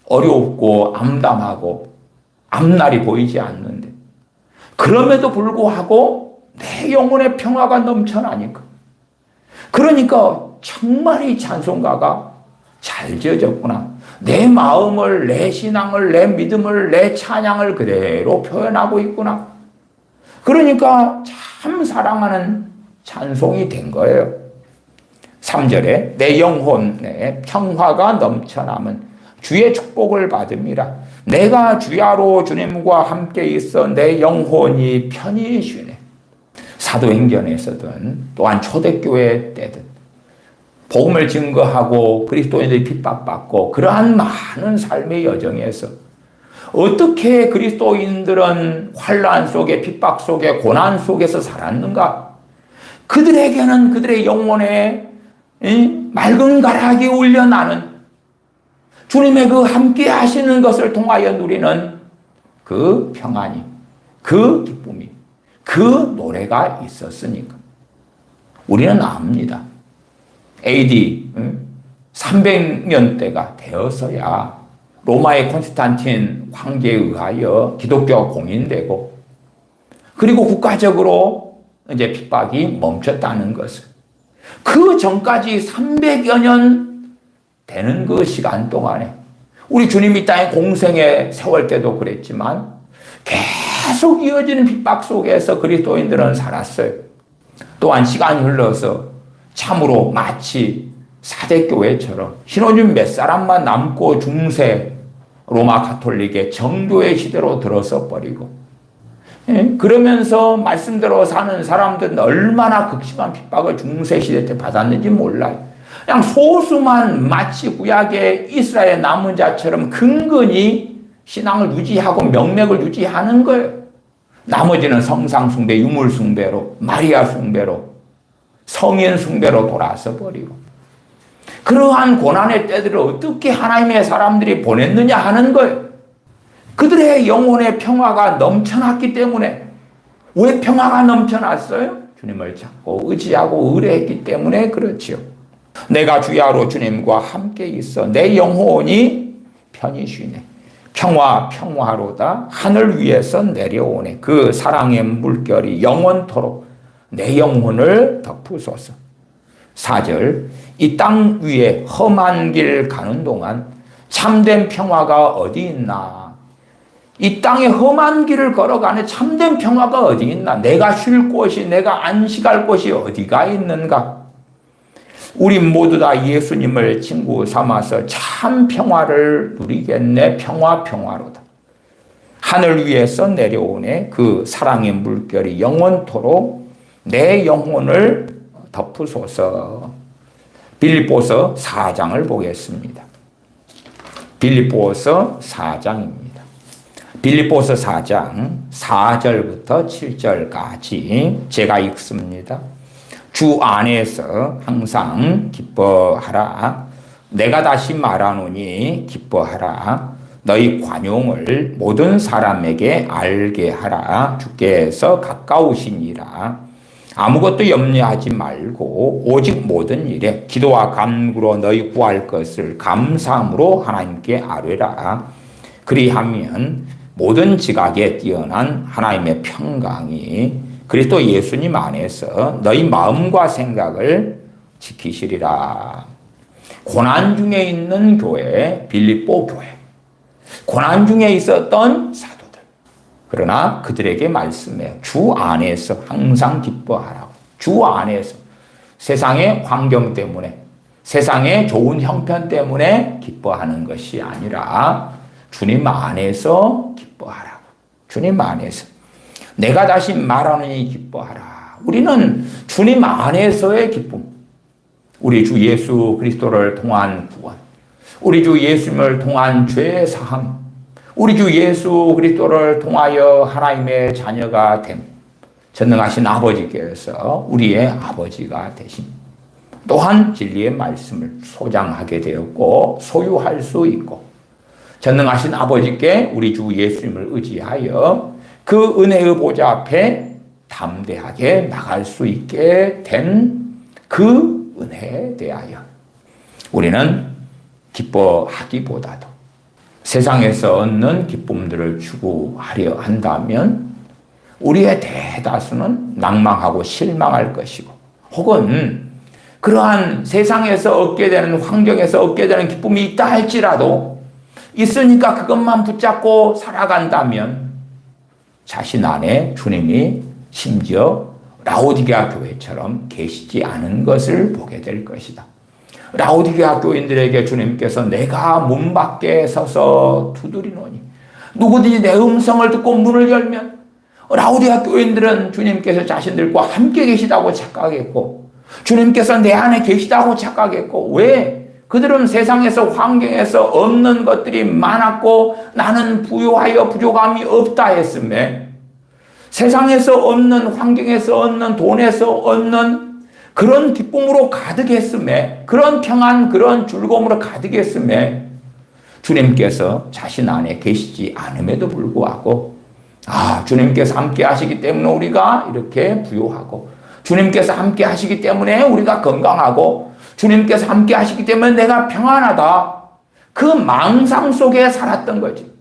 어렵고 암담하고 앞날이 보이지 않는데 그럼에도 불구하고 내 영혼의 평화가 넘쳐나니까. 그러니까 정말 이 찬송가가 잘 지어졌구나. 내 마음을, 내 신앙을, 내 믿음을, 내 찬양을 그대로 표현하고 있구나. 그러니까 참 사랑하는 찬송이 된 거예요. 3절에 내 영혼에 평화가 넘쳐남은 주의 축복을 받음이라. 내가 주야로 주님과 함께 있어 내 영혼이 편히 쉬네. 사도행전에서든 또한 초대교회 때든 복음을 증거하고 그리스도인들이 핍박받고 그러한 많은 삶의 여정에서 어떻게 그리스도인들은 환난 속에 핍박 속에 고난 속에서 살았는가? 그들에게는 그들의 영혼에 맑은 가락이 울려나는 주님의 그 함께 하시는 것을 통하여 누리는 그 평안이, 그 기쁨이, 그 노래가 있었으니까. 우리는 압니다. AD 300년대가 되어서야 로마의 콘스탄틴 황제에 의하여 기독교가 공인되고 그리고 국가적으로 이제 핍박이 멈췄다는 것을. 그 전까지 300여 년 되는 그 시간 동안에 우리 주님이 땅의 공생의 세월 때도 그랬지만 계속 이어지는 핍박 속에서 그리스도인들은 살았어요. 또한 시간이 흘러서 참으로 마치 사대교회처럼 신혼집 몇 사람만 남고 중세 로마 가톨릭의 정교의 시대로 들어서 버리고, 그러면서 말씀대로 사는 사람들은 얼마나 극심한 핍박을 중세 시대 때 받았는지 몰라요. 그냥 소수만 마치 구약의 이스라엘 남은 자처럼 근근히 신앙을 유지하고 명맥을 유지하는 거예요. 나머지는 성상 숭배, 유물 숭배로, 마리아 숭배로, 성인 숭배로 돌아서 버리고, 그러한 고난의 때들을 어떻게 하나님의 사람들이 보냈느냐 하는 거예요. 그들의 영혼의 평화가 넘쳐났기 때문에. 왜 평화가 넘쳐났어요? 주님을 찾고 의지하고 의뢰했기 때문에 그렇지요. 내가 주야로 주님과 함께 있어 내 영혼이 편히 쉬네. 평화로다 하늘 위에서 내려오네. 그 사랑의 물결이 영원토록 내 영혼을 덮으소서. 4절, 이 땅 위에 험한 길 가는 동안 참된 평화가 어디 있나? 이 땅에 험한 길을 걸어가는 참된 평화가 어디 있나? 내가 쉴 곳이, 내가 안식할 곳이 어디가 있는가? 우리 모두 다 예수님을 친구 삼아서 참 평화를 누리겠네. 평화로다. 하늘 위에서 내려오네. 그 사랑의 물결이 영원토록 내 영혼을 덮으소서. 빌립보서 4장을 보겠습니다. 빌립보서 4장입니다. 빌립보서 4장 4절부터 7절까지 제가 읽습니다. 주 안에서 항상 기뻐하라. 내가 다시 말하노니 기뻐하라. 너희 관용을 모든 사람에게 알게 하라. 주께서 가까우시니라. 아무것도 염려하지 말고 오직 모든 일에 기도와 간구로 너희 구할 것을 감사함으로 하나님께 아뢰라. 그리하면 모든 지각에 뛰어난 하나님의 평강이 그리스도 예수님 안에서 너희 마음과 생각을 지키시리라. 고난 중에 있는 교회, 빌립보 교회. 고난 중에 있었던 사도들. 그러나 그들에게 말씀해 주 안에서 항상 기뻐하라고. 주 안에서. 세상의 환경 때문에, 세상의 좋은 형편 때문에 기뻐하는 것이 아니라 주님 안에서 기뻐하라고. 주님 안에서. 내가 다시 말하노니 기뻐하라. 우리는 주님 안에서의 기쁨. 우리 주 예수 그리스도를 통한 구원. 우리 주 예수님을 통한 죄 사함. 우리 주 예수 그리스도를 통하여 하나님의 자녀가 됨. 전능하신 아버지께서 우리의 아버지가 되심. 또한 진리의 말씀을 소장하게 되었고 소유할 수 있고 전능하신 아버지께 우리 주 예수님을 의지하여 그 은혜의 보좌 앞에 담대하게 나갈 수 있게 된 그 은혜에 대하여 우리는 기뻐하기보다도 세상에서 얻는 기쁨들을 추구하려 한다면 우리의 대다수는 낭망하고 실망할 것이고 혹은 그러한 세상에서 얻게 되는 환경에서 얻게 되는 기쁨이 있다 할지라도 있으니까 그것만 붙잡고 살아간다면 자신 안에 주님이 심지어 라오디게아 교회처럼 계시지 않은 것을 보게 될 것이다. 라오디게아 교인들에게 주님께서 내가 문 밖에 서서 두드리노니 누구든지 내 음성을 듣고 문을 열면 라오디게아 교인들은 주님께서 자신들과 함께 계시다고 착각했고 주님께서 내 안에 계시다고 착각했고 왜? 그들은 세상에서 환경에서 없는 것들이 많았고 나는 부유하여 부족함이 없다 했음에 세상에서 얻는 환경에서 얻는 돈에서 얻는 그런 기쁨으로 가득했음에 그런 평안 그런 즐거움으로 가득했음에 주님께서 자신 안에 계시지 않음에도 불구하고 주님께서 함께 하시기 때문에 우리가 이렇게 부유하고 주님께서 함께 하시기 때문에 우리가 건강하고 주님께서 함께 하시기 때문에 내가 평안하다. 그 망상 속에 살았던 거지.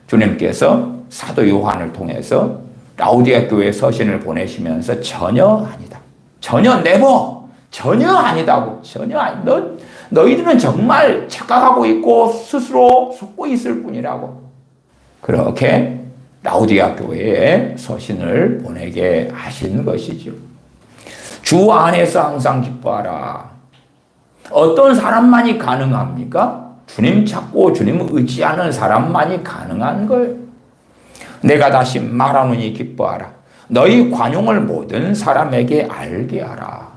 주님께서 사도 요한을 통해서 라우디아 교회 서신을 보내시면서 전혀 아니다. 전혀 네버. 전혀 아니다고. 전혀 아니. 너희들은 정말 착각하고 있고 스스로 속고 있을 뿐이라고. 그렇게 라우디아 교회에 서신을 보내게 하신 것이죠. 주 안에서 항상 기뻐하라. 어떤 사람만이 가능합니까? 주님 찾고 주님을 의지하는 사람만이 가능한 거예요. 내가 다시 말하노니 기뻐하라. 너희 관용을 모든 사람에게 알게 하라.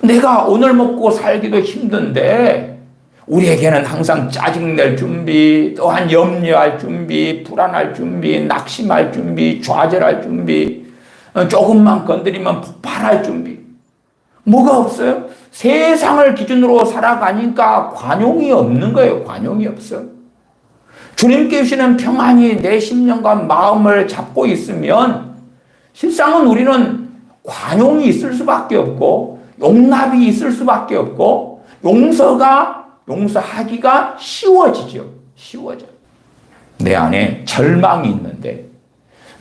내가 오늘 먹고 살기도 힘든데 우리에게는 항상 짜증낼 준비, 또한 염려할 준비, 불안할 준비, 낙심할 준비, 좌절할 준비, 조금만 건드리면 폭발할 준비. 뭐가 없어요? 세상을 기준으로 살아가니까 관용이 없는 거예요. 관용이 없어요. 주님께 주시는 평안이 내 심령과 마음을 잡고 있으면 실상은 우리는 관용이 있을 수밖에 없고 용납이 있을 수밖에 없고 용서하기가 쉬워지죠. 쉬워져. 내 안에 절망이 있는데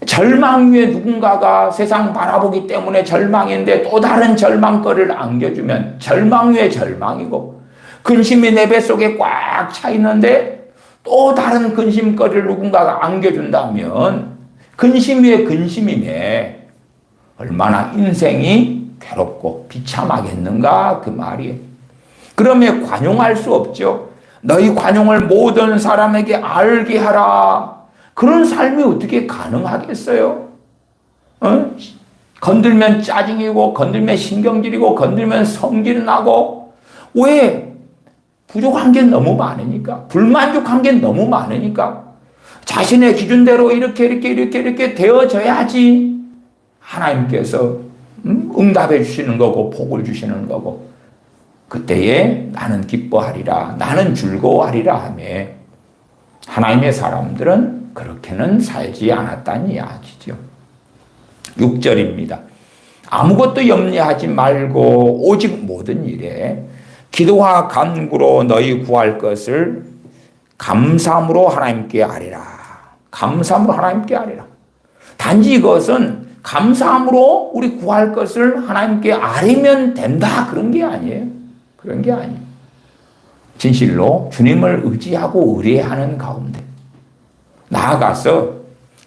절망 위에 누군가가 세상 바라보기 때문에 절망인데 또 다른 절망거리를 안겨주면 절망 위에 절망이고 근심이 내 뱃속에 꽉 차 있는데 또 다른 근심거리를 누군가가 안겨준다면 근심 위에 근심이네. 얼마나 인생이 괴롭고 비참하겠는가 그 말이에요. 그러면 관용할 수 없죠. 너희 관용을 모든 사람에게 알게 하라. 그런 삶이 어떻게 가능하겠어요? 건들면 짜증이고 건들면 신경질이고 건들면 성질 나고 왜? 부족한 게 너무 많으니까 불만족한 게 너무 많으니까 자신의 기준대로 이렇게 되어져야지 하나님께서 응답해 주시는 거고 복을 주시는 거고 그때에 나는 기뻐하리라 나는 즐거워하리라 하며 하나님의 사람들은 그렇게는 살지 않았다는 이야기죠. 6절입니다. 아무것도 염려하지 말고 오직 모든 일에 기도와 간구로 너희 구할 것을 감사함으로 하나님께 아뢰라. 감사함으로 하나님께 아뢰라. 단지 이것은 감사함으로 우리 구할 것을 하나님께 아뢰면 된다 그런 게 아니에요. 그런 게 아니에요. 진실로 주님을 의지하고 의뢰하는 가운데 나아가서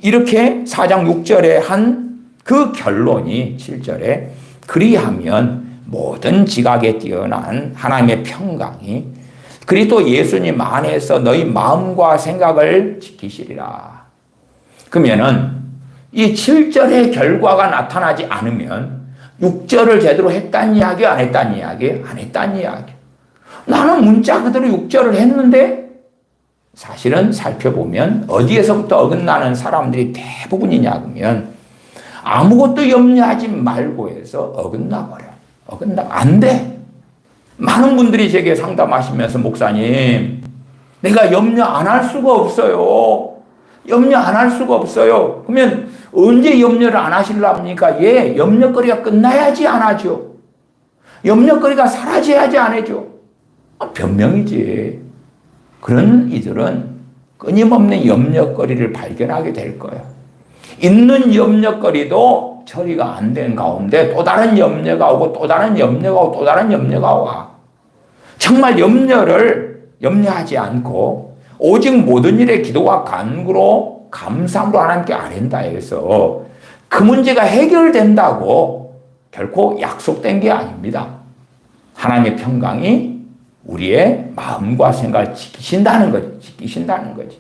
이렇게 4장 6절에 한 그 결론이 7절에 그리하면 모든 지각에 뛰어난 하나님의 평강이 그리스도 예수님 안에서 너희 마음과 생각을 지키시리라. 그러면은 이 7절의 결과가 나타나지 않으면 6절을 제대로 했다는 이야기 안 했다는 이야기 안 했다는 이야기. 나는 문자 그대로 6절을 했는데 사실은 살펴보면 어디에서부터 어긋나는 사람들이 대부분이냐 그러면 아무것도 염려하지 말고 해서 어긋나 버려. 어긋나 안 돼. 많은 분들이 제게 상담하시면서 목사님 내가 염려 안 할 수가 없어요. 염려 안 할 수가 없어요. 그러면 언제 염려를 안 하시려합니까? 예, 염려거리가 끝나야지 안 하죠. 염려거리가 사라져야지 안 하죠. 변명이지. 그런 이들은 끊임없는 염려거리를 발견하게 될 거예요. 있는 염려거리도 처리가 안 된 가운데 또 다른 염려가 오고 또 다른 염려가 오고 또 다른 염려가 와. 정말 염려하지 않고 오직 모든 일에 기도와 간구로 감사함으로 하나님께 아뢰다 해서 그 문제가 해결된다고 결코 약속된 게 아닙니다. 하나님의 평강이 우리의 마음과 생각을 지키신다는 거지.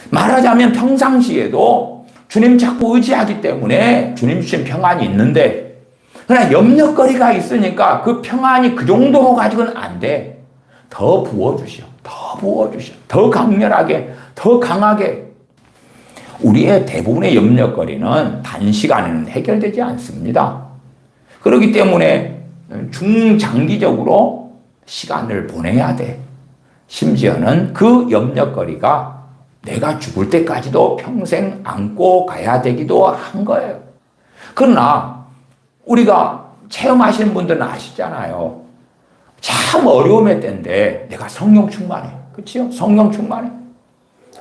말하자면 평상시에도 주님 자꾸 의지하기 때문에 주님 주신 평안이 있는데 그러나 염려거리가 있으니까 그 평안이 그 정도로 가지고는 안 돼. 더 부어주셔. 더 강렬하게, 더 강하게. 우리의 대부분의 염려거리는 단시간에는 해결되지 않습니다. 그렇기 때문에 중장기적으로 시간을 보내야 돼. 심지어는 그 염려거리가 내가 죽을 때까지도 평생 안고 가야 되기도 한 거예요. 그러나 우리가 체험하시는 분들은 아시잖아요. 참 어려움의 때인데 내가 성령 충만해. 그렇죠? 성령 충만해.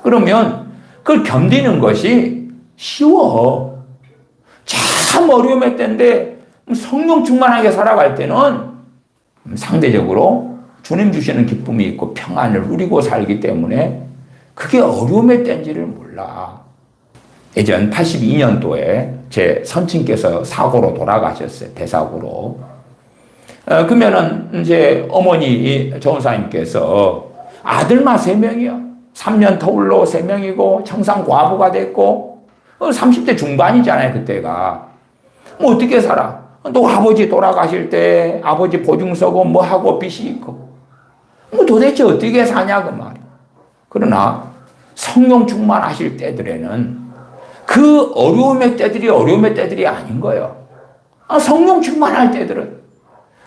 그러면 그걸 견디는 것이 쉬워. 참 어려움의 때인데 성령 충만하게 살아갈 때는 상대적으로 주님 주시는 기쁨이 있고 평안을 누리고 살기 때문에 그게 어려움의 때인지를 몰라. 예전 82년도에 제 선친께서 사고로 돌아가셨어요. 대사고로. 그러면은 이제 어머니 정사님께서 아들만 3명이요. 3년 터울로 3명이고 청산 과부가 됐고 30대 중반이잖아요. 그때가. 뭐 어떻게 살아? 또 아버지 돌아가실 때 아버지 보증 서고 뭐 하고 빚이 있고 뭐 도대체 어떻게 사냐 그 말이야. 그러나 성령 충만하실 때들에는 그 어려움의 때들이 아닌 거예요. 성령 충만할 때들은.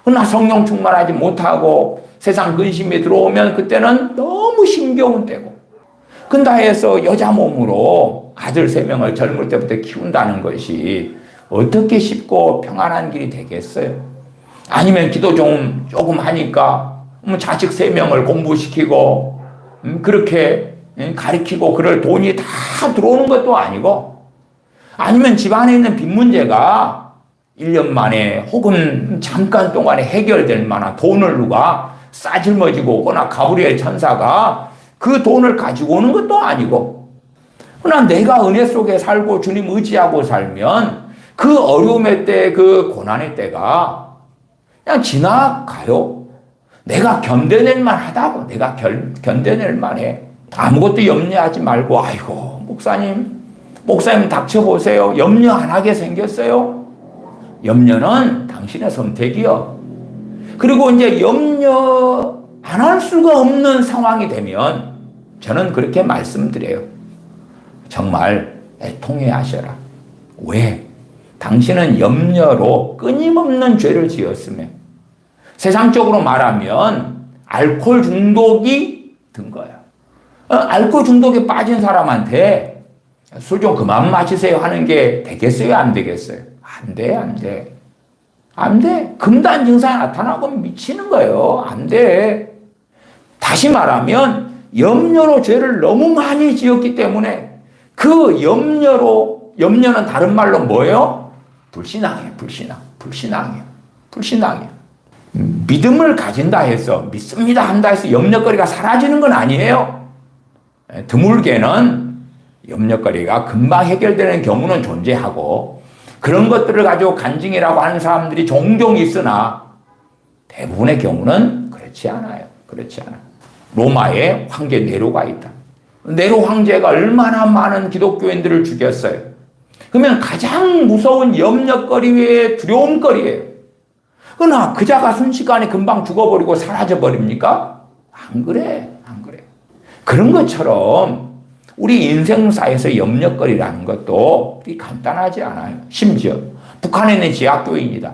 그러나 성령 충만하지 못하고 세상 근심이 들어오면 그때는 너무 힘겨운 때고. 근다 해서 여자 몸으로 아들 3명을 젊을 때부터 키운다는 것이 어떻게 쉽고 평안한 길이 되겠어요? 아니면 기도 조금 하니까 자식 3명을 공부시키고 그렇게 가르치고 그럴 돈이 다 들어오는 것도 아니고 아니면 집안에 있는 빚 문제가 1년 만에 혹은 잠깐 동안에 해결될 만한 돈을 누가 싸질머지고 오거나 가브리엘 천사가 그 돈을 가지고 오는 것도 아니고 그러나 내가 은혜 속에 살고 주님 의지하고 살면 그 어려움의 때, 그 고난의 때가 그냥 지나가요. 내가 견뎌낼 만하다고. 내가 견뎌낼 만해. 아무것도 염려하지 말고 아이고 목사님 닥쳐보세요. 염려 안 하게 생겼어요. 염려는 당신의 선택이요. 그리고 이제 염려 안 할 수가 없는 상황이 되면 저는 그렇게 말씀드려요. 정말 애통해 하셔라. 왜? 당신은 염려로 끊임없는 죄를 지었으며 세상적으로 말하면 알코올 중독이 든 거예요. 알코올 중독에 빠진 사람한테 술 좀 그만 마시세요 하는 게 되겠어요? 안 되겠어요? 안 돼. 안 돼. 금단 증상이 나타나고 미치는 거예요. 안 돼. 다시 말하면 염려로 죄를 너무 많이 지었기 때문에 그 염려는 다른 말로 뭐예요? 불신앙이에요. 믿음을 가진다 해서 믿습니다 한다 해서 염려거리가 사라지는 건 아니에요. 드물게는 염려거리가 금방 해결되는 경우는 존재하고 그런 것들을 가지고 간증이라고 하는 사람들이 종종 있으나 대부분의 경우는 그렇지 않아요. 로마에 황제 네로가 있다. 네로 황제가 얼마나 많은 기독교인들을 죽였어요. 그러면 가장 무서운 염려거리 외에 두려움거리예요. 그러나 그자가 순식간에 금방 죽어버리고 사라져버립니까? 안 그래. 그런 것처럼 우리 인생사에서 염려거리라는 것도 간단하지 않아요. 심지어 북한에 있는 지하교인이다.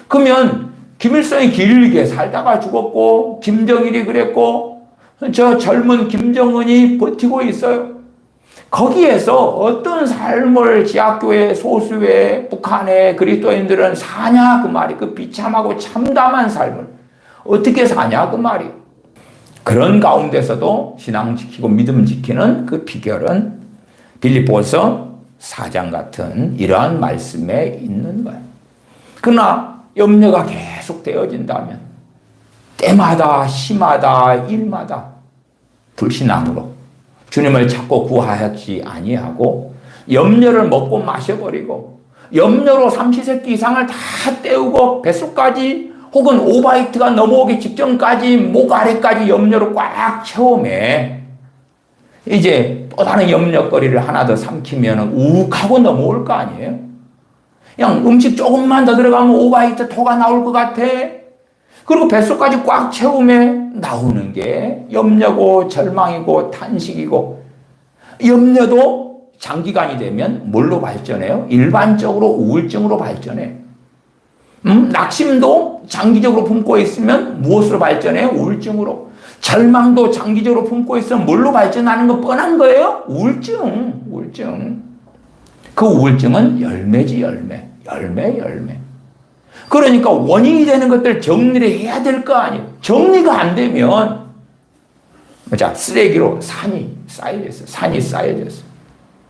그러면 김일성이 길게 살다가 죽었고 김정일이 그랬고 저 젊은 김정은이 버티고 있어요. 거기에서 어떤 삶을 지하교회 소수의 북한의 그리스도인들은 사냐 그 말이 그 비참하고 참담한 삶을 어떻게 사냐 그 말이. 그런 가운데서도 신앙 지키고 믿음 지키는 그 비결은 빌립보서 4장 같은 이러한 말씀에 있는 거예요. 그러나 염려가 계속 되어진다면 때마다 시마다 일마다 불신앙으로 주님을 찾고 구하지 아니하고 염려를 먹고 마셔버리고 염려로 삼시세끼 이상을 다 때우고 뱃속까지 혹은 오바이트가 넘어오기 직전까지 목 아래까지 염려로 꽉 채우매 이제 또 다른 염려거리를 하나 더 삼키면 욱하고 넘어올 거 아니에요? 그냥 음식 조금만 더 들어가면 오바이트 토가 나올 것 같아. 그리고 뱃속까지 꽉 채우매 나오는 게 염려고 절망이고 탄식이고 염려도 장기간이 되면 뭘로 발전해요? 일반적으로 우울증으로 발전해. 낙심도 장기적으로 품고 있으면 무엇으로 발전해요? 우울증으로. 절망도 장기적으로 품고 있으면 뭘로 발전하는 거 뻔한 거예요? 우울증. 그 우울증은 열매지, 열매. 그러니까 원인이 되는 것들 정리를 해야 될 거 아니에요. 정리가 안 되면, 쓰레기로 산이 쌓여졌어.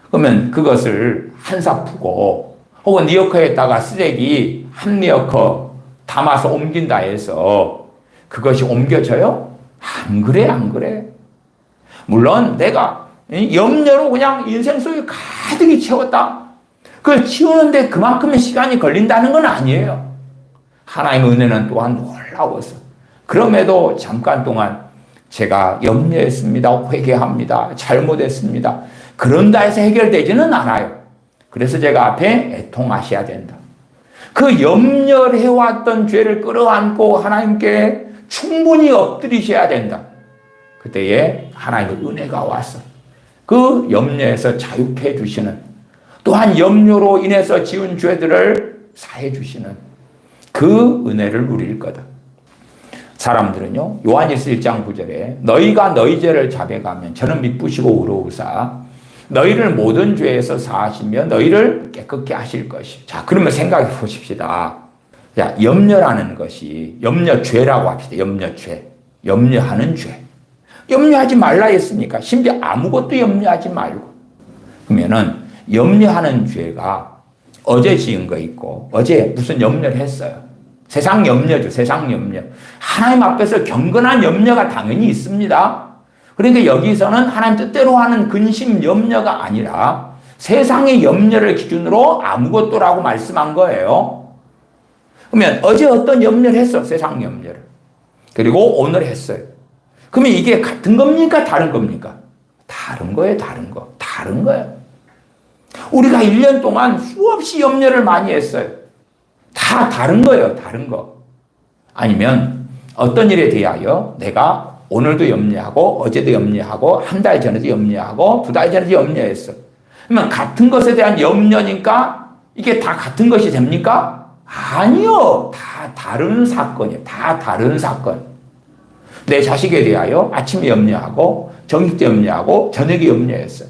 그러면 그것을 한사푸고 혹은 리어커에다가 쓰레기 한 리어커 담아서 옮긴다 해서 그것이 옮겨져요? 안 그래, 안 그래. 물론 내가 염려로 그냥 인생 속에 가득히 채웠다. 그걸 치우는데 그만큼의 시간이 걸린다는 건 아니에요. 하나님의 은혜는 또한 놀라워서. 그럼에도 잠깐 동안 제가 염려했습니다. 회개합니다. 잘못했습니다. 그런다 해서 해결되지는 않아요. 그래서 제가 앞에 애통하셔야 된다. 그 염려해왔던 죄를 끌어안고 하나님께 충분히 엎드리셔야 된다. 그때에 하나님의 은혜가 와서 그 염려에서 자유케 해주시는, 또한 염려로 인해서 지은 죄들을 사해 주시는 그 은혜를 누릴 거다. 사람들은요, 요한일서 1장 9절에 너희가 너희 죄를 자백하면 저는 미쁘시고 의로우사 너희를 모든 죄에서 사하시며 너희를 깨끗게 하실 것이. 자, 그러면 생각해 보십시다. 자, 염려라는 것이 염려죄라고 합시다. 염려죄. 염려하는 죄. 염려하지 말라 했으니까 심지어 아무것도 염려하지 말고. 그러면은 염려하는 죄가 어제 지은 거 있고 어제 무슨 염려를 했어요. 세상 염려죠. 세상 염려. 하나님 앞에서 경건한 염려가 당연히 있습니다. 그러니까 여기서는 하나님 뜻대로 하는 근심 염려가 아니라 세상의 염려를 기준으로 아무것도라고 말씀한 거예요. 그러면 어제 어떤 염려를 했어. 세상 염려를. 그리고 오늘 했어요. 그러면 이게 같은 겁니까? 다른 겁니까? 다른 거예요. 다른 거. 다른 거예요. 우리가 1년 동안 수없이 염려를 많이 했어요. 다 다른 거예요. 다른 거. 아니면 어떤 일에 대하여 내가 오늘도 염려하고 어제도 염려하고 한 달 전에도 염려하고 2달 전에도 염려했어. 그러면 같은 것에 대한 염려니까 이게 다 같은 것이 됩니까? 아니요. 다 다른 사건이에요. 다 다른 사건. 내 자식에 대하여 아침에 염려하고 점심 때 염려하고 저녁에 염려했어요.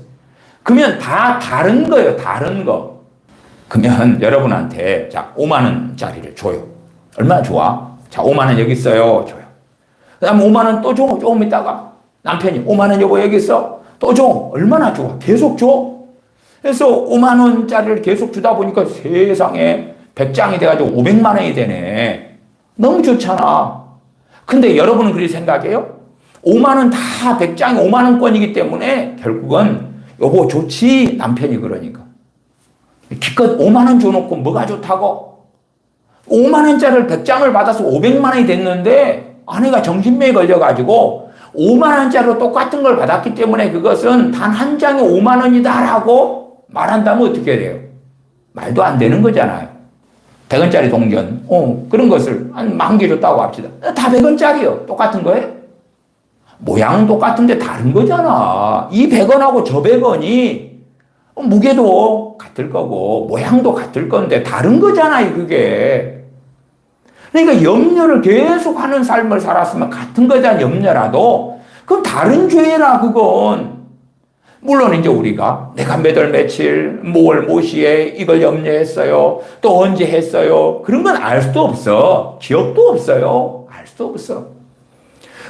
그러면 다 다른 거예요. 다른 거. 그러면 여러분한테 자 5만 원짜리를 줘요. 얼마나 좋아? 자 5만 원 여기 있어요. 줘요. 그 다음에 5만 원 또 줘. 조금 있다가 남편이 5만 원 여보 여기 있어. 또 줘. 얼마나 좋아. 계속 줘. 그래서 5만 원짜리를 계속 주다 보니까 세상에 100장이 돼가지고 500만 원이 되네. 너무 좋잖아. 근데 여러분은 그렇게 생각해요? 5만 원 다 100장이 5만 원권이기 때문에 결국은 여보 좋지. 남편이 그러니까. 기껏 5만 원 줘놓고 뭐가 좋다고? 5만 원짜리를 100장을 받아서 500만 원이 됐는데 아내가 정신병에 걸려가지고 5만 원짜리로 똑같은 걸 받았기 때문에 그것은 단 한 장에 5만 원이다라고 말한다면 어떻게 돼요? 말도 안 되는 거잖아요. 100원짜리 동전, 그런 것을 한 10,000개 줬다고 합시다. 다 100원짜리요. 똑같은 거예요? 모양은 똑같은데 다른 거잖아. 이 100원하고 저 100원이 무게도 같을 거고 모양도 같을 건데 다른 거잖아요. 그게. 그러니까 염려를 계속 하는 삶을 살았으면 같은 거에 대한 염려라도 그건 다른 죄라 그건. 물론 이제 우리가 내가 몇 월 며칠 뭐월 뭐시에 이걸 염려했어요. 또 언제 했어요. 그런 건 알 수도 없어. 기억도 없어요. 알 수도 없어.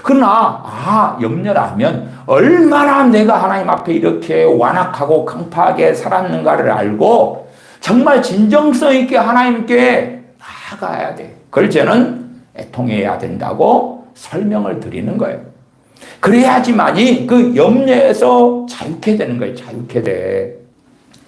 그러나 염려라면 얼마나 내가 하나님 앞에 이렇게 완악하고 강팍하게 살았는가를 알고 정말 진정성 있게 하나님께 나아가야 돼. 그걸 저는 애통해야 된다고 설명을 드리는 거예요. 그래야지만이 그 염려에서 자유케 되는 거예요. 자유케 돼.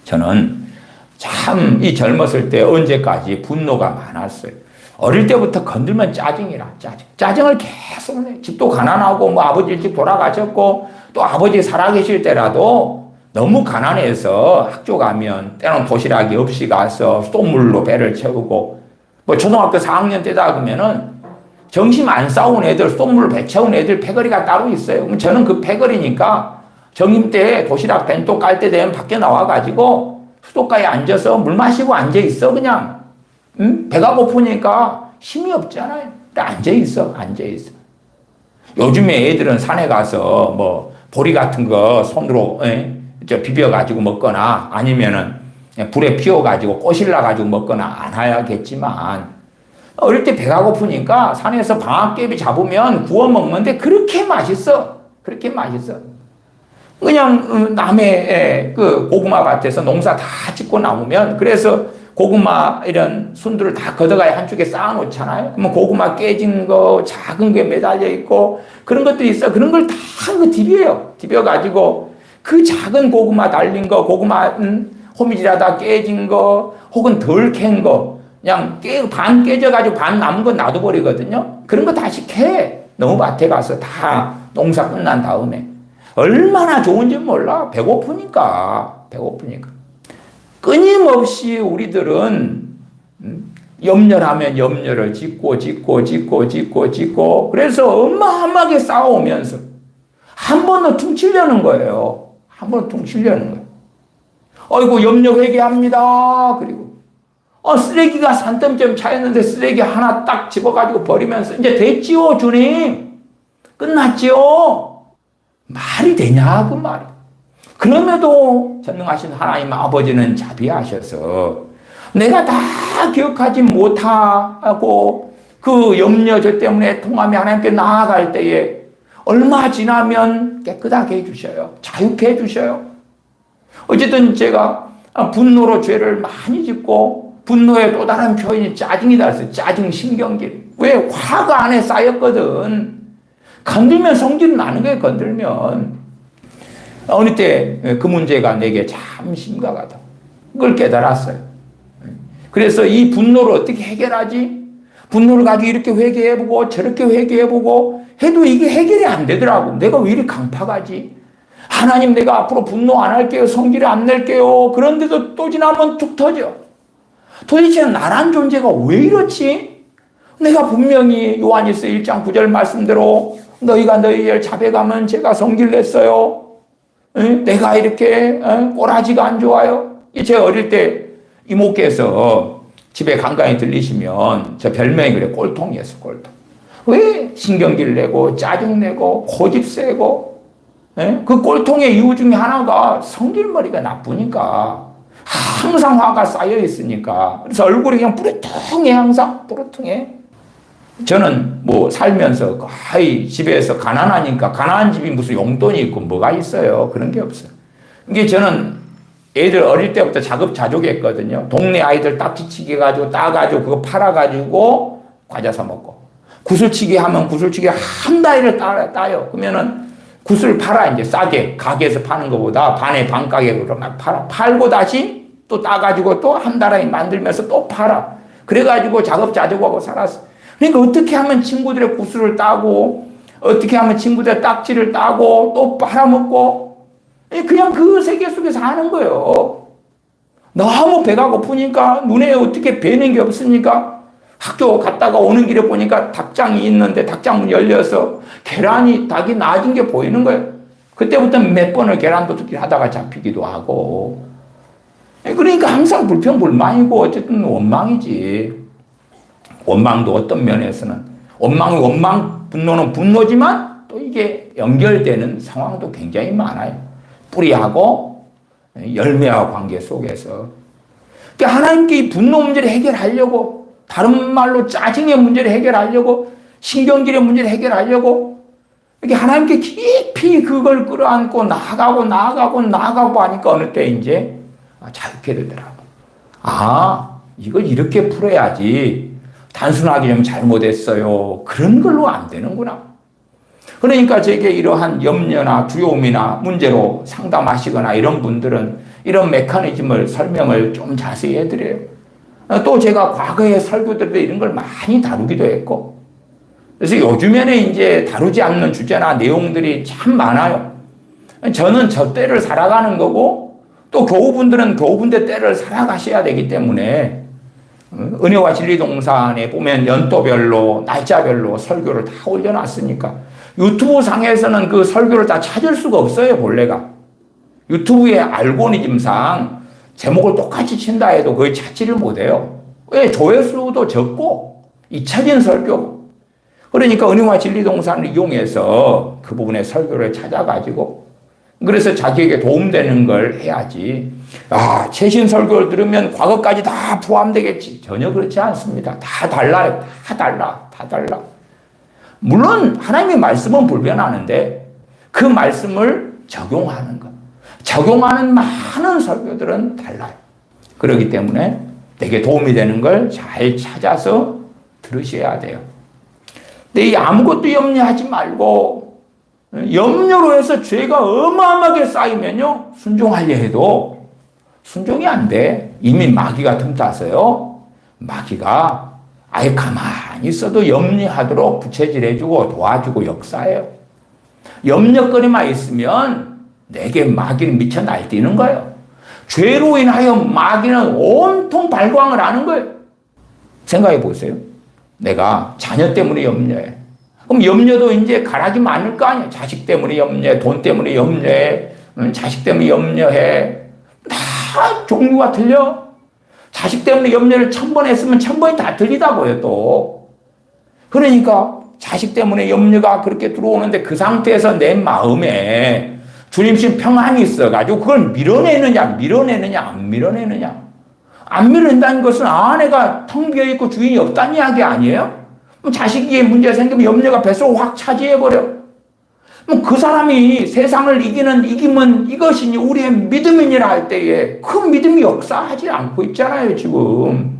저는 참 이 젊었을 때 언제까지 분노가 많았어요. 어릴 때부터 건들면 짜증이라 짜증. 짜증을 계속 내. 집도 가난하고 뭐 아버지 일찍 돌아가셨고 또 아버지 살아계실 때라도 너무 가난해서 학교 가면 때론 도시락이 없이 가서 쏨물로 배를 채우고 뭐 초등학교 4학년 때다 그러면은 점심 안 싸운 애들, 쏨물 배 채운 애들 패거리가 따로 있어요. 그럼 저는 그 패거리니까 점심 때 도시락 벤또 깔 때 되면 밖에 나와가지고 수도가에 앉아서 물 마시고 앉아있어, 그냥. 배가 고프니까 힘이 없잖아요. 앉아있어. 요즘에 애들은 산에 가서 뭐 보리 같은 거 손으로 비벼가지고 먹거나 아니면은 불에 피워가지고 꼬실라가지고 먹거나 안 하겠지만 어릴 때 배가 고프니까 산에서 방앗개비 잡으면 구워 먹는데 그렇게 맛있어. 그냥 남의 그 고구마 밭에서 농사 다 짓고 나오면 그래서 고구마 이런 순두를 다 걷어가야 한쪽에 쌓아놓잖아요. 그러면 고구마 깨진 거, 작은 게 매달려 있고 그런 것들이 있어. 그런 걸 다 그 디벼요. 디벼가지고 그 작은 고구마 달린 거, 고구마 호미질하다 깨진 거, 혹은 덜 캔 거, 그냥 반 깨져가지고 반 남은 거 놔둬버리거든요. 그런 거 다시 캐. 너무 밭에 가서 다 농사 끝난 다음에. 얼마나 좋은지 몰라. 배고프니까. 끊임없이 우리들은 염려하면 염려를 짓고 그래서 어마어마하게 싸워오면서 한 번은 퉁치려는 거예요. 어이구 염려 회개합니다. 그리고 쓰레기가 산더미쯤 차였는데 쓰레기 하나 딱 집어가지고 버리면서 이제 됐지요 주님. 끝났지요. 말이 되냐 그 말이. 그럼에도 전능하신 하나님 아버지는 자비하셔서 내가 다 기억하지 못하고 그 염려저 때문에 통함이 하나님께 나아갈 때에 얼마 지나면 깨끗하게 해주셔요. 자유케 해주셔요. 어쨌든 제가 분노로 죄를 많이 짓고 분노의 또 다른 표현이 짜증이다 그랬어요. 짜증 신경질. 왜? 화가 안에 쌓였거든. 건들면 성질은 나는 거예요. 건들면. 어느 때 그 문제가 내게 참 심각하다. 그걸 깨달았어요. 그래서 이 분노를 어떻게 해결하지? 분노를 가지고 이렇게 회개해보고 저렇게 회개해보고 해도 이게 해결이 안 되더라고. 내가 왜 이렇게 강팍하지? 하나님 내가 앞으로 분노 안 할게요. 성질 안 낼게요. 그런데도 또 지나면 툭 터져. 도대체 나란 존재가 왜 이렇지? 내가 분명히 요한일서 1장 9절 말씀대로 너희가 너희를 자백하면 제가 성질 냈어요. 내가 이렇게 꼬라지가 안 좋아요. 제가 어릴 때 이모께서 집에 간간히 들리시면 저 별명이 그래. 꼴통이었어. 꼴통. 왜 신경질 내고 짜증 내고 고집 세고 그 꼴통의 이유 중에 하나가 성질머리가 나쁘니까 항상 화가 쌓여 있으니까. 그래서 얼굴이 그냥 뿌르퉁해. 항상 뿌르퉁해. 저는 뭐 살면서 거의 집에서 가난하니까 가난한 집이 무슨 용돈이 있고 뭐가 있어요. 그런 게 없어요. 이게 저는 애들 어릴 때부터 자급자족했거든요. 동네 아이들 딱지치기 해가지고 따가지고 그거 팔아가지고 과자 사 먹고. 구슬치기 하면 구슬치기 한 달을 따요. 그러면은 구슬 팔아 이제 싸게 가게에서 파는 것보다 반에 반 가격으로 막 팔아. 팔고 다시 또 따가지고 또 한 달에 만들면서 또 팔아. 그래가지고 자급자족하고 살았어. 그러니까 어떻게 하면 친구들의 구슬을 따고 어떻게 하면 친구들의 딱지를 따고 또 빨아먹고 그냥 그 세계 속에서 하는 거예요. 너무 배가 고프니까 눈에 어떻게 뵈는 게 없으니까 학교 갔다가 오는 길에 보니까 닭장이 있는데 닭장 열려서 닭이 나아진 게 보이는 거예요. 그때부터 몇 번을 계란 도둑질 하다가 잡히기도 하고. 그러니까 항상 불평불만이고 어쨌든 원망이지. 원망도 어떤 면에서는 분노는 분노지만 또 이게 연결되는 상황도 굉장히 많아요. 뿌리하고 열매와 관계 속에서. 그러니까 하나님께 이 분노 문제를 해결하려고 다른 말로 짜증의 문제를 해결하려고 신경질의 문제를 해결하려고 이렇게 하나님께 깊이 그걸 끌어안고 나아가고 하니까 어느 때 이제 자유케 되더라고. 이걸 이렇게 풀어야지. 단순하게 좀 잘못했어요. 그런 걸로 안 되는구나. 그러니까 제게 이러한 염려나 두려움이나 문제로 상담하시거나 이런 분들은 이런 메커니즘을 설명을 좀 자세히 해드려요. 또 제가 과거의 설교들 때 이런 걸 많이 다루기도 했고. 그래서 요즘에는 이제 다루지 않는 주제나 내용들이 참 많아요. 저는 저 때를 살아가는 거고 또 교우분들은 교우분들 때를 살아가셔야 되기 때문에 은혜와 진리동산에 보면 연도별로 날짜별로 설교를 다 올려놨으니까 유튜브 상에서는 그 설교를 다 찾을 수가 없어요. 본래가 유튜브의 알고리즘상 제목을 똑같이 친다 해도 거의 찾지를 못해요. 왜? 조회수도 적고 잊혀진 설교. 그러니까 은혜와 진리동산을 이용해서 그 부분의 설교를 찾아가지고 그래서 자기에게 도움되는 걸 해야지. 최신 설교를 들으면 과거까지 다 포함되겠지. 전혀 그렇지 않습니다. 다 달라요. 다 달라. 물론 하나님의 말씀은 불변하는데 그 말씀을 적용하는 것. 적용하는 많은 설교들은 달라요. 그렇기 때문에 내게 도움이 되는 걸 잘 찾아서 들으셔야 돼요. 근데 이 아무것도 염려하지 말고 염려로 해서 죄가 어마어마하게 쌓이면요, 순종하려 해도 순종이 안 돼. 이미 마귀가 틈타서요, 마귀가 아예 가만히 있어도 염려하도록 부채질해주고 도와주고 역사해요. 염려거리만 있으면 내게 마귀는 미쳐 날뛰는 거예요. 죄로 인하여 마귀는 온통 발광을 하는 거예요. 생각해 보세요. 내가 자녀 때문에 염려해. 그럼 염려도 이제 가락이 많을 거 아니에요. 자식 때문에 염려해. 돈 때문에 염려해. 자식 때문에 염려해. 다 종류가 틀려. 자식 때문에 염려를 1000번 했으면 1000번이 다 틀리다고요, 또. 그러니까 자식 때문에 염려가 그렇게 들어오는데 그 상태에서 내 마음에 주님신 평안이 있어가지고 그걸 밀어내느냐, 안 밀어내느냐. 안 밀어낸다는 것은 아내가 텅 비어있고 주인이 없다는 이야기 아니에요? 자식에게 문제가 생기면 염려가 뱃속을 확 차지해버려. 그 사람이 세상을 이기면 이것이 우리의 믿음이니라 할 때에 그 믿음이 역사하지 않고 있잖아요, 지금.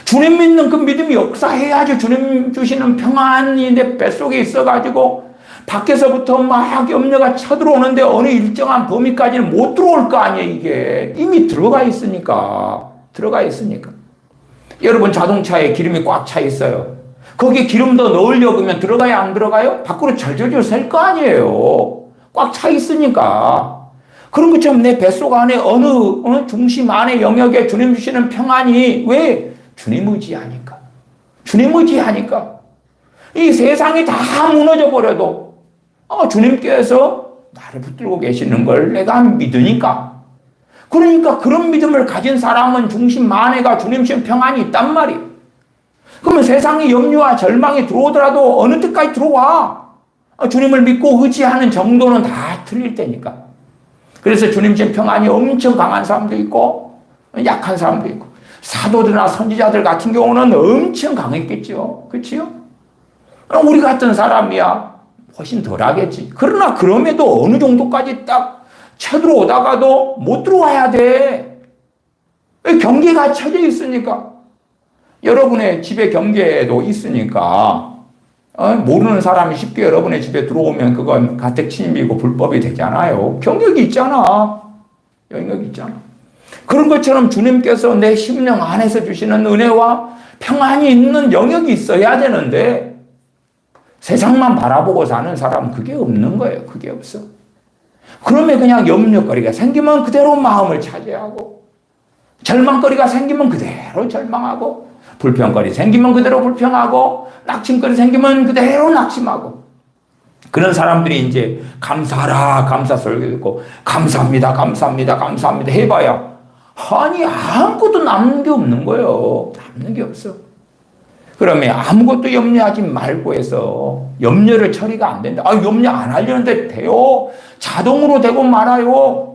주님 믿는 그 믿음이 역사해야지 주님 주시는 평안이 내 뱃속에 있어가지고 밖에서부터 막 염려가 쳐들어오는데 어느 일정한 범위까지는 못 들어올 거 아니에요, 이게. 이미 들어가 있으니까. 여러분 자동차에 기름이 꽉 차 있어요. 거기에 기름 더 넣으려고 하면 들어가야 안 들어가요? 밖으로 절절절 셀 거 아니에요. 꽉 차 있으니까. 그런 것처럼 내 뱃속 안에 어느 중심 안에 영역에 주님 주시는 평안이 왜? 주님 의지하니까. 이 세상이 다 무너져 버려도 주님께서 나를 붙들고 계시는 걸 내가 믿으니까. 그러니까 그런 믿음을 가진 사람은 중심 만에가 주님 주신 평안이 있단 말이에요. 그러면 세상의 염려와 절망이 들어오더라도 어느 때까지 들어와. 주님을 믿고 의지하는 정도는 다 틀릴 때니까. 그래서 주님 주신 평안이 엄청 강한 사람도 있고 약한 사람도 있고 사도들이나 선지자들 같은 경우는 엄청 강했겠죠. 그렇지요? 우리 같은 사람이야 훨씬 덜하겠지. 그러나 그럼에도 어느 정도까지 딱 쳐들어오다가도 못 들어와야 돼. 경계가 쳐져 있으니까. 여러분의 집에 경계도 있으니까 모르는 사람이 쉽게 여러분의 집에 들어오면 그건 가택 침입이고 불법이 되잖아요. 경력이 있잖아. 영역이 있잖아. 그런 것처럼 주님께서 내 심령 안에서 주시는 은혜와 평안이 있는 영역이 있어야 되는데 세상만 바라보고 사는 사람은 그게 없는 거예요. 그게 없어. 그러면 그냥 염려거리가 생기면 그대로 마음을 차지하고 절망거리가 생기면 그대로 절망하고 불평거리 생기면 그대로 불평하고 낙심거리 생기면 그대로 낙심하고 그런 사람들이 이제 감사하라 감사 설교 듣고 감사합니다 해봐야 아니 아무것도 남는 게 없는 거예요. 남는 게 없어. 그러면 아무것도 염려하지 말고 해서 염려를 처리가 안 된다. 염려 안 하려는데 돼요. 자동으로 되고 말아요.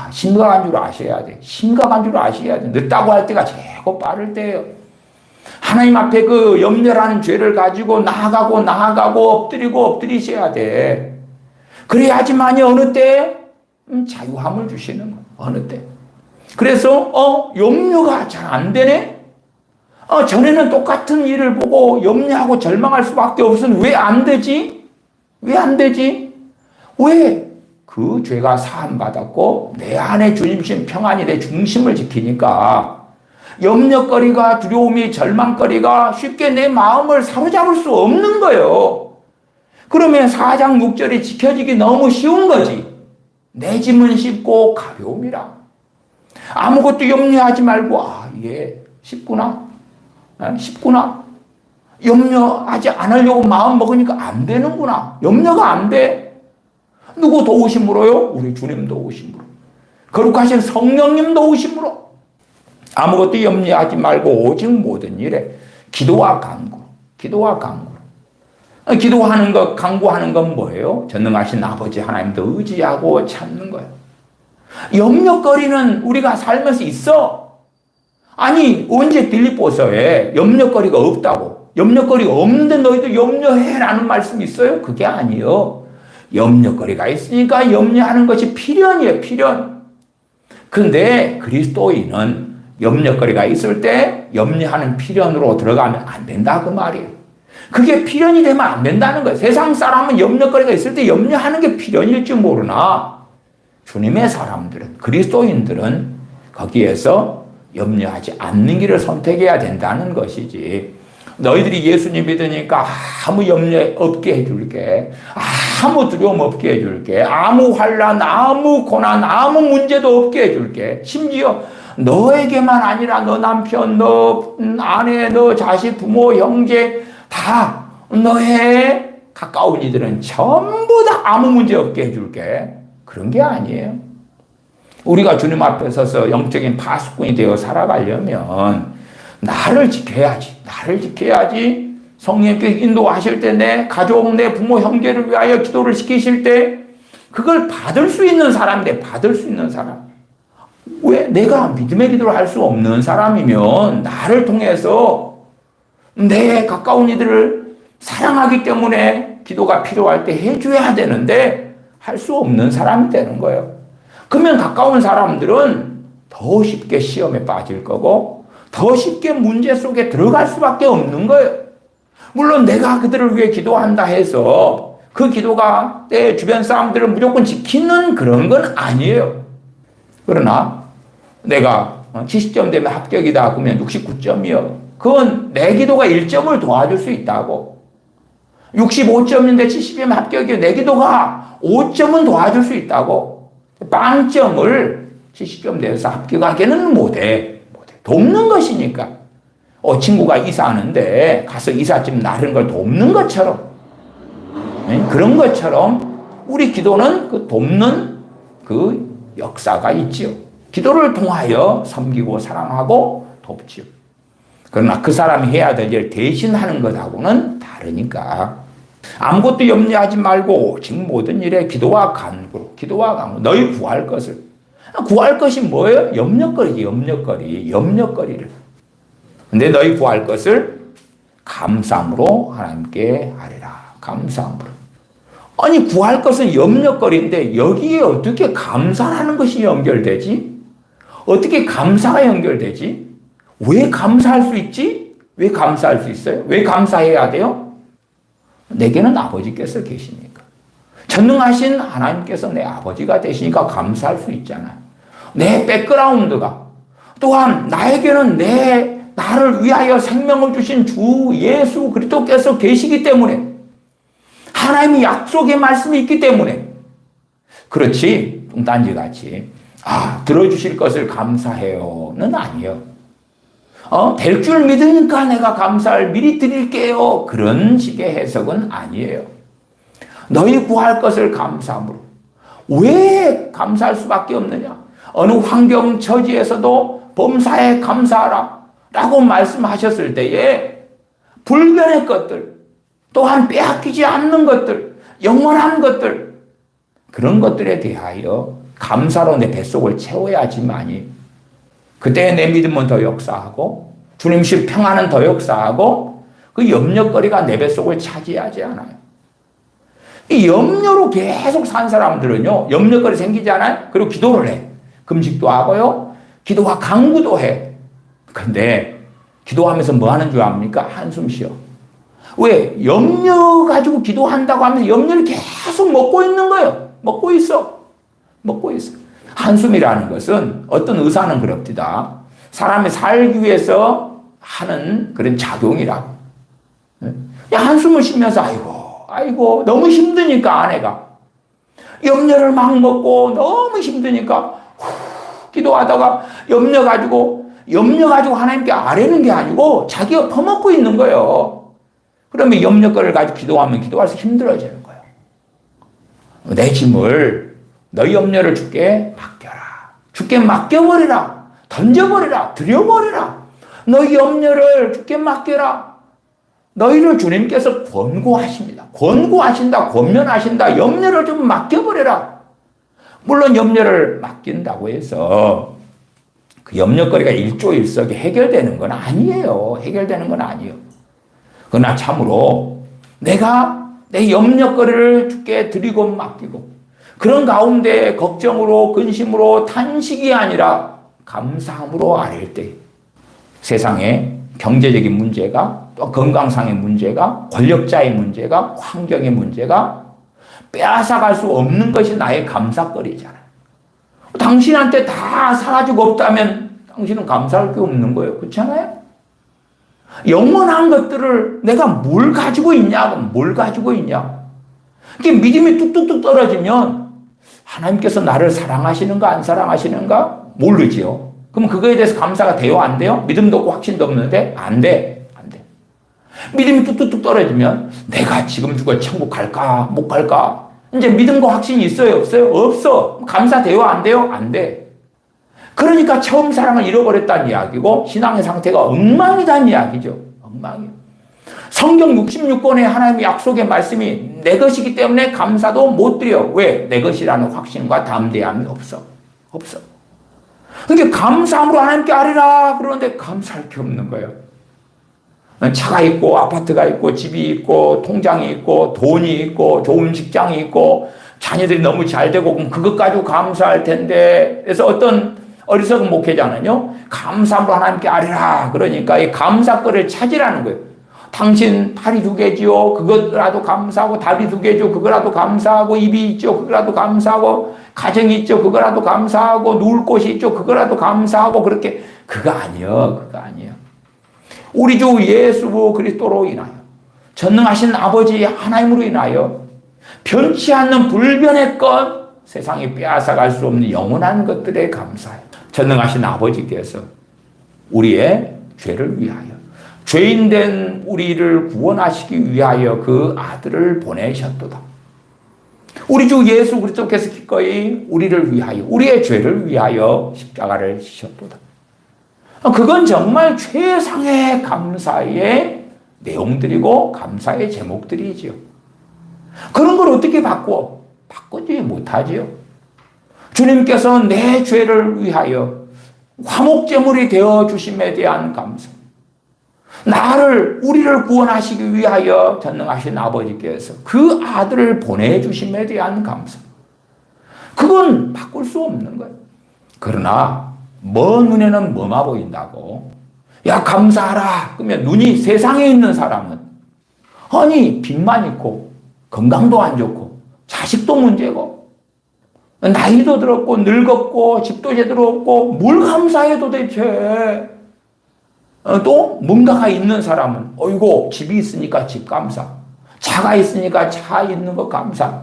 심각한 줄 아셔야 돼. 늦다고 할 때가 최고 빠를 때예요. 하나님 앞에 그 염려라는 죄를 가지고 나아가고 엎드리셔야 돼. 그래야지만이 어느 때 자유함을 주시는 거예요. 어느 때. 그래서 염려가 잘 안 되네. 전에는 똑같은 일을 보고 염려하고 절망할 수밖에 없으면 왜 안 되지? 왜? 그 죄가 사함받았고 내 안에 주님신 평안이 내 중심을 지키니까 염려거리가 두려움이 절망거리가 쉽게 내 마음을 사로잡을 수 없는 거예요. 그러면 4장 6절이 지켜지기 너무 쉬운 거지. 내 짐은 쉽고 가벼움이라. 아무것도 염려하지 말고 이게 쉽구나. 염려하지 않으려고 마음 먹으니까 안 되는구나. 염려가 안 돼. 누구 도우심으로요? 우리 주님 도우심으로. 거룩하신 성령님 도우심으로. 아무것도 염려하지 말고 오직 모든 일에 기도와 간구. 간구하는 건 뭐예요? 전능하신 아버지 하나님도 의지하고 찾는 거예요. 염려거리는 우리가 살면서 있어. 아니 언제 빌립보서에 염려거리가 없다고. 염려거리가 없는데 너희도 염려해라는 말씀이 있어요? 그게 아니에요. 염려거리가 있으니까 염려하는 것이 필연이에요. 필연. 근데 그리스도인은 염려거리가 있을 때 염려하는 필연으로 들어가면 안 된다 그 말이에요. 그게 필연이 되면 안 된다는 거예요. 세상 사람은 염려거리가 있을 때 염려하는 게 필연일지 모르나 주님의 사람들은, 그리스도인들은 거기에서 염려하지 않는 길을 선택해야 된다는 것이지. 너희들이 예수님 믿으니까 아무 염려 없게 해줄게, 아무 두려움 없게 해줄게, 아무 환난, 아무 고난, 아무 문제도 없게 해줄게, 심지어 너에게만 아니라 너 남편, 너 아내, 너 자식, 부모, 형제 다 너의 가까운 이들은 전부 다 아무 문제 없게 해줄게. 그런 게 아니에요. 우리가 주님 앞에 서서 영적인 파수꾼이 되어 살아가려면 나를 지켜야지. 나를 지켜야지. 성령께서 인도하실 때 내 가족, 내 부모, 형제를 위하여 기도를 시키실 때 그걸 받을 수 있는 사람인데, 받을 수 있는 사람. 왜? 내가 믿음의 기도를 할 수 없는 사람이면 나를 통해서 내 가까운 이들을 사랑하기 때문에 기도가 필요할 때 해줘야 되는데 할 수 없는 사람이 되는 거예요. 그러면 가까운 사람들은 더 쉽게 시험에 빠질 거고 더 쉽게 문제 속에 들어갈 수밖에 없는 거예요. 물론 내가 그들을 위해 기도한다 해서 그 기도가 내 주변 사람들을 무조건 지키는 그런 건 아니에요. 그러나 내가 70점 되면 합격이다 그러면 69점이요. 그건 내 기도가 1점을 도와줄 수 있다고. 65점인데 70이면 합격이요. 내 기도가 5점은 도와줄 수 있다고. 빵점을 70점 돼서 합격하게는 못해. 돕는 것이니까. 친구가 이사하는데 가서 이삿짐 나르는 걸 돕는 것처럼, 그런 것처럼 우리 기도는 그 돕는 그 역사가 있지요. 기도를 통하여 섬기고 사랑하고 돕지요. 그러나 그 사람이 해야 될 일을 대신하는 것하고는 다르니까 아무것도 염려하지 말고 지금 모든 일에 기도와 간구로, 기도와 간구, 너희 구할 것을. 구할 것이 뭐예요? 염려거리지, 염려거리를. 근데 너희 구할 것을 감사함으로 하나님께 하리라. 감사함으로. 아니, 구할 것은 염려거리인데 여기에 어떻게 감사하는 것이 연결되지? 어떻게 감사가 연결되지? 왜 감사할 수 있지? 왜 감사할 수 있어요? 왜 감사해야 돼요? 내게는 아버지께서 계시니까. 전능하신 하나님께서 내 아버지가 되시니까 감사할 수 있잖아요. 내 백그라운드가, 또한 나에게는 나를 위하여 생명을 주신 주 예수 그리스도께서 계시기 때문에, 하나님의 약속의 말씀이 있기 때문에, 그렇지 뚱딴지같이 들어주실 것을 감사해요는 아니에요. 될 줄 믿으니까 내가 감사를 미리 드릴게요. 그런 식의 해석은 아니에요. 너희 구할 것을 감사함으로. 왜 감사할 수밖에 없느냐? 어느 환경 처지에서도 범사에 감사하라 라고 말씀하셨을 때에 불변의 것들, 또한 빼앗기지 않는 것들, 영원한 것들, 그런 것들에 대하여 감사로 내 뱃속을 채워야지만이 그때 내 믿음은 더 역사하고 주님실 평안은 더 역사하고 그 염려거리가 내 뱃속을 차지하지 않아요. 이 염려로 계속 산 사람들은요, 염려거리 생기지 않아요? 그리고 기도를 해. 금식도 하고요, 기도와 간구도 해. 근데 기도하면서 뭐 하는 줄 압니까? 한숨 쉬어. 왜? 염려 가지고 기도한다고 하면서 염려를 계속 먹고 있는 거예요. 먹고 있어. 한숨이라는 것은 어떤 의사는 그럽디다. 사람이 살기 위해서 하는 그런 작용이라고. 한숨을 쉬면서 아이고 너무 힘드니까 아내가 염려를 막 먹고 너무 힘드니까 기도하다가 염려 가지고 하나님께 아뢰는 게 아니고 자기가 퍼먹고 있는 거예요. 그러면 염려거리를 가지고 기도하면 기도할수 힘들어지는 거예요. 내 짐을, 너희 염려를 주께 맡겨라. 주께 맡겨버리라. 던져버리라. 드려버리라. 너희 염려를 주께 맡겨라. 너희를 주님께서 권고하십니다. 권고하신다. 권면하신다. 염려를 좀 맡겨버려라. 물론 염려를 맡긴다고 해서 그 염려거리가 일조일석에 해결되는 건 아니에요. 그러나 참으로 내가 내 염려거리를 주께 드리고 맡기고 그런 가운데 걱정으로 근심으로 탄식이 아니라 감사함으로 아랠 때 세상에 경제적인 문제가 또 건강상의 문제가 권력자의 문제가 환경의 문제가 빼앗아갈 수 없는 것이 나의 감사거리잖아요. 당신한테 다 사라지고 없다면 당신은 감사할 게 없는 거예요. 그렇잖아요? 영원한 것들을 내가 뭘 가지고 있냐? 뭘 가지고 있냐? 이게 믿음이 뚝뚝뚝 떨어지면 하나님께서 나를 사랑하시는가 안 사랑하시는가 모르지요. 그럼 그거에 대해서 감사가 돼요? 안 돼요? 믿음도 없고 확신도 없는데 안 돼. 안 돼. 믿음이 뚝뚝뚝 떨어지면 내가 지금 죽어 천국 갈까 못 갈까? 이제 믿음과 확신이 있어요? 없어요? 없어. 감사 돼요? 안 돼요? 안 돼. 그러니까 처음 사랑을 잃어버렸다는 이야기고 신앙의 상태가 엉망이라는 이야기죠. 엉망이에요. 성경 66권의 하나님의 약속의 말씀이 내 것이기 때문에 감사도 못 드려. 왜? 내 것이라는 확신과 담대함이 없어. 없어. 그러니까 감사함으로 하나님께 아뢰라 그러는데 감사할 게 없는 거예요. 차가 있고 아파트가 있고 집이 있고 통장이 있고 돈이 있고 좋은 직장이 있고 자녀들이 너무 잘 되고 그럼 그것 가지고 감사할 텐데 그래서 어떤 어리석은 목회자는요 감사함으로 하나님께 아뢰라 그러니까 이 감사거리를 찾으라는 거예요. 당신 팔이 2개지요 그거라도 감사하고 다리 2개죠 그거라도 감사하고 입이 있죠 그거라도 감사하고 가정이 있죠 그거라도 감사하고 누울 곳이 있죠 그거라도 감사하고 그렇게 그거 아니에요. 그거 아니에요. 우리 주 예수 그리스도로 인하여 전능하신 아버지 하나님으로 인하여 변치 않는 불변의 것 세상에 빼앗아갈 수 없는 영원한 것들에 감사해요. 전능하신 아버지께서 우리의 죄를 위하여 죄인된 우리를 구원하시기 위하여 그 아들을 보내셨도다. 우리 주 예수 그리스도께서 기꺼이 우리를 위하여 우리의 죄를 위하여 십자가를 지셨도다. 그건 정말 최상의 감사의 내용들이고 감사의 제목들이지요. 그런 걸 어떻게 바꿔? 바꾸지 못하지요. 주님께서 내 죄를 위하여 화목제물이 되어 주심에 대한 감사. 우리를 구원하시기 위하여 전능하신 아버지께서 그 아들을 보내주심에 대한 감사. 그건 바꿀 수 없는 거예요. 그러나 먼 눈에는 뭐가 보인다고? 야 감사하라. 그러면 눈이 세상에 있는 사람은 아니 빚만 있고 건강도 안 좋고 자식도 문제고 나이도 들었고 늙었고 집도 제대로 없고 뭘 감사해 도대체. 또 뭔가가 있는 사람은 어이고 집이 있으니까 집 감사 차가 있으니까 차 있는 거 감사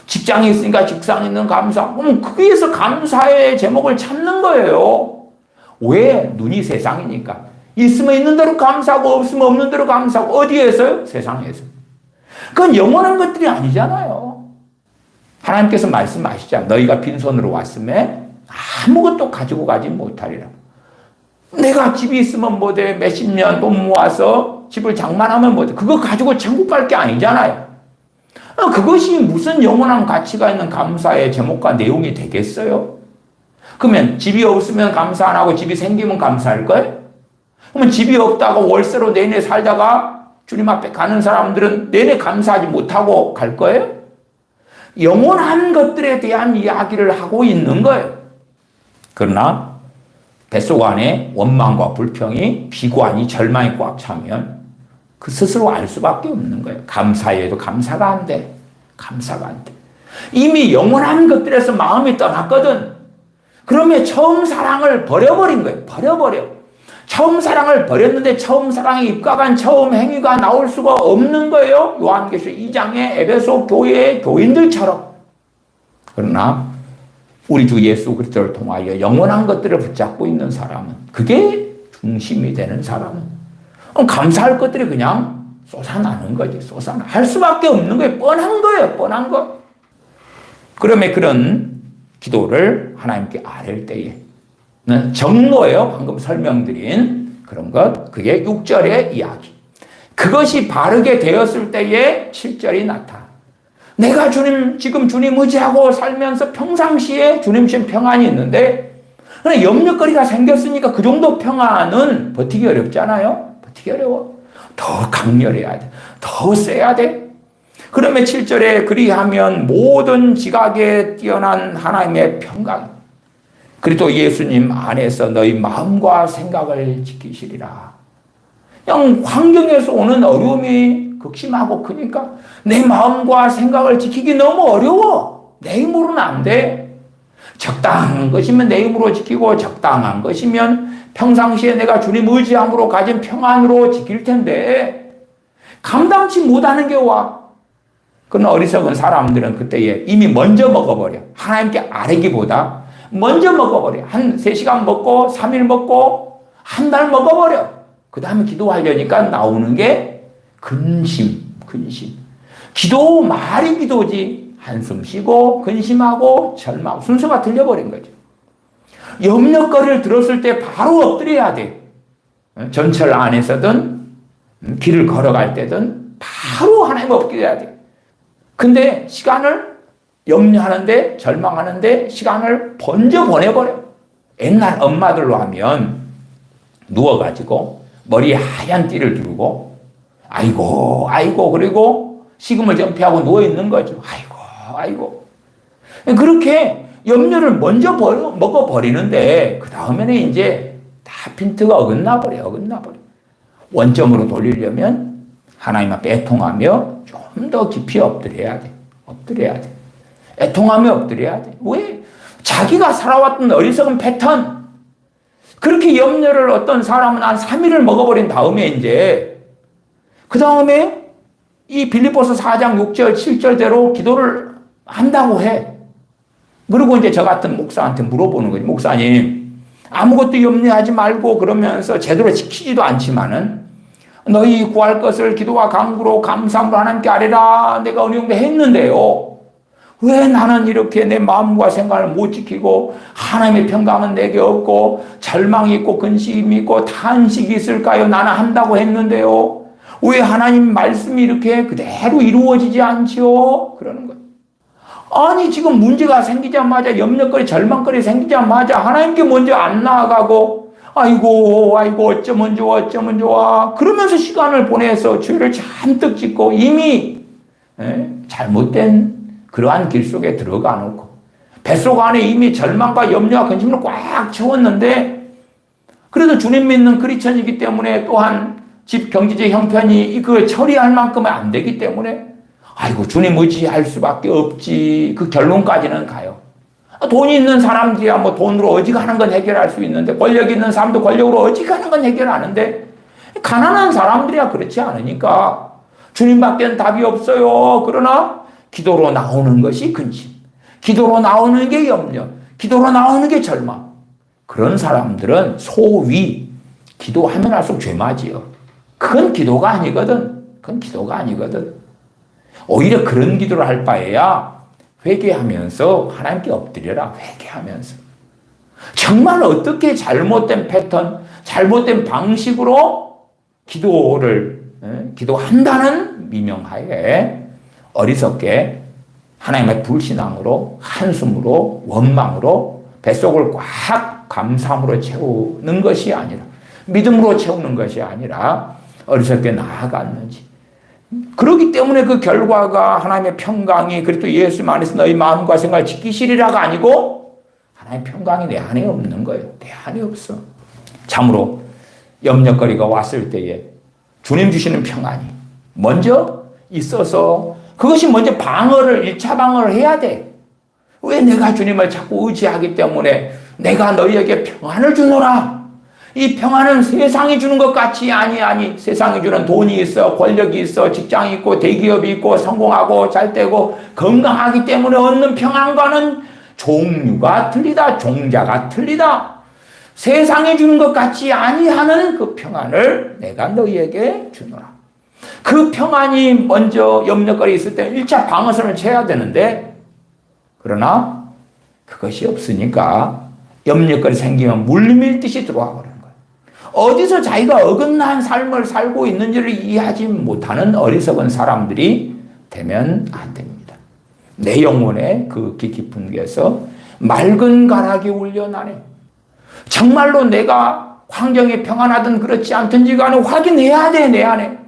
직장이 있으니까 직장 있는 감사. 그럼 거기에서 감사의 제목을 찾는 거예요. 왜? 눈이 세상이니까. 있으면 있는 대로 감사하고 없으면 없는 대로 감사하고 어디에서요? 세상에서. 그건 영원한 것들이 아니잖아요. 하나님께서 말씀하시자 너희가 빈손으로 왔음에 아무것도 가지고 가지 못하리라. 내가 집이 있으면 뭐돼 몇십 년 돈 모아서 집을 장만하면 뭐돼 그거 가지고 천국 갈 게 아니잖아요. 그것이 무슨 영원한 가치가 있는 감사의 제목과 내용이 되겠어요? 그러면 집이 없으면 감사 안 하고 집이 생기면 감사할 거예요? 그러면 집이 없다고 월세로 내내 살다가 주님 앞에 가는 사람들은 내내 감사하지 못하고 갈 거예요? 영원한 것들에 대한 이야기를 하고 있는 거예요. 그러나 뱃속 안에 원망과 불평이 비관이 절망이 꽉 차면 그 스스로 알 수밖에 없는 거예요. 감사해도 감사가 안 돼. 감사가 안 돼. 이미 영원한 것들에서 마음이 떠났거든. 그러면 처음 사랑을 버려버린 거예요. 버려버려. 처음 사랑을 버렸는데 처음 사랑에 입각한 처음 행위가 나올 수가 없는 거예요. 요한계시록 2장의 에베소 교회의 교인들처럼. 그러나 우리 주 예수 그리스도를 통하여 영원한 것들을 붙잡고 있는 사람은 그게 중심이 되는 사람은 감사할 것들이 그냥 쏟아나는 거지. 쏟아나. 할 수밖에 없는 거예요. 뻔한 거예요. 뻔한 거. 그러면 그런 기도를 하나님께 아랠 때에 정로예요. 방금 설명드린 그런 것. 그게 6절의 이야기. 그것이 바르게 되었을 때에 7절이 나타나. 내가 지금 주님 의지하고 살면서 평상시에 주님 신 평안이 있는데 염려거리가 생겼으니까 그 정도 평안은 버티기 어렵잖아요. 버티기 어려워. 더 강렬해야 돼. 더 세야 돼. 그러면 7절에 그리하면 모든 지각에 뛰어난 하나님의 평강. 그리고 예수님 안에서 너희 마음과 생각을 지키시리라. 그냥 환경에서 오는 어려움이 극심하고 크니까 내 마음과 생각을 지키기 너무 어려워. 내 힘으로는 안 돼. 적당한 것이면 내 힘으로 지키고 적당한 것이면 평상시에 내가 주님 의지함으로 가진 평안으로 지킬 텐데 감당치 못하는 게 와. 그러나 어리석은 사람들은 그때에 이미 먼저 먹어버려. 하나님께 아뢰기보다 먼저 먹어버려. 한 3시간 먹고 3일 먹고 한 달 먹어버려. 그 다음에 기도하려니까 나오는 게 근심. 기도 말이 기도지. 한숨 쉬고 근심하고 절망. 순서가 틀려버린 거죠. 염려거리를 들었을 때 바로 엎드려야 돼. 전철 안에서든 길을 걸어갈 때든 바로 하나님 엎드려야 돼. 근데 시간을 염려하는데 절망하는데 시간을 번져 보내버려. 옛날 엄마들로 하면 누워가지고 머리에 하얀 띠를 두르고 아이고 그리고 식음을 전폐하고 누워있는 거죠. 아이고 그렇게 염려를 먼저 먹어버리는데 그 다음에는 이제 다 핀트가 어긋나 버려. 원점으로 돌리려면 하나님 앞에 애통하며 좀 더 깊이 엎드려야 돼. 애통하며 엎드려야 돼. 왜? 자기가 살아왔던 어리석은 패턴. 그렇게 염려를 어떤 사람은 한 3일을 먹어버린 다음에 이제 그 다음에 이 빌립보서 4장 6절 7절대로 기도를 한다고 해. 그리고 이제 저 같은 목사한테 물어보는 거지. 목사님, 아무것도 염려하지 말고 그러면서 제대로 지키지도 않지만은 너희 구할 것을 기도와 간구로 감사함으로 하나님께 아뢰라. 내가 어느 정도 했는데요. 왜 나는 이렇게 내 마음과 생각을 못 지키고 하나님의 평강은 내게 없고 절망이 있고 근심이 있고 탄식이 있을까요? 나는 한다고 했는데요. 왜 하나님 말씀이 이렇게 그대로 이루어지지 않지요? 그러는 거예요. 아니 지금 문제가 생기자마자 염려거리 절망거리 생기자마자 하나님께 먼저 안 나아가고 아이고 어쩌면 좋아 그러면서 시간을 보내서 죄를 잔뜩 짓고 이미 잘못된 그러한 길 속에 들어가 놓고 뱃속 안에 이미 절망과 염려와 근심으로 꽉 채웠는데 그래도 주님 믿는 크리스천이기 때문에 또한 집 경제적 형편이 그 처리할 만큼은 안 되기 때문에 아이고 주님 의지할 수밖에 없지 그 결론까지는 가요. 돈이 있는 사람들이야 뭐 돈으로 어지간한 건 해결할 수 있는데 권력 있는 사람도 권력으로 어지간한 건 해결하는데 가난한 사람들이야 그렇지 않으니까 주님밖에는 답이 없어요. 그러나 기도로 나오는 것이 근심, 기도로 나오는 게 염려, 기도로 나오는 게 절망. 그런 사람들은 소위 기도하면 할수록 죄맞이요. 그건 기도가 아니거든. 오히려 그런 기도를 할 바에야 회개하면서 하나님께 엎드려라. 회개하면서 정말 어떻게 잘못된 패턴, 잘못된 방식으로 기도한다는 미명하에 어리석게 하나님의 불신앙으로 한숨으로 원망으로 뱃속을 꽉 감사함으로 채우는 것이 아니라 믿음으로 채우는 것이 아니라 어리석게 나아갔는지. 그렇기 때문에 그 결과가 하나님의 평강이 그리스도 예수 안에서 너희 마음과 생각을 지키시리라가 아니고 하나님의 평강이 내 안에 없는 거예요. 내 안에 없어. 참으로 염려거리가 왔을 때에 주님 주시는 평안이 먼저 있어서 그것이 먼저 1차 방어를 해야 돼. 왜 내가 주님을 자꾸 의지하기 때문에 내가 너희에게 평안을 주노라. 이 평안은 세상이 주는 것 같이 아니 세상이 주는 돈이 있어 권력이 있어 직장이 있고 대기업이 있고 성공하고 잘되고 건강하기 때문에 얻는 평안과는 종류가 틀리다. 종자가 틀리다. 세상이 주는 것 같지 아니하는 그 평안을 내가 너희에게 주노라. 그 평안이 먼저 염려거리 있을 때 1차 방어선을 쳐야 되는데 그러나 그것이 없으니까 염려거리 생기면 물밀듯이 들어와 버려요. 어디서 자기가 어긋난 삶을 살고 있는지를 이해하지 못하는 어리석은 사람들이 되면 안 됩니다. 내 영혼의 그 깊은 데서 맑은 가락이 울려나네. 정말로 내가 환경이 평안하든 그렇지 않든지 간에 확인해야 돼. 내 안에.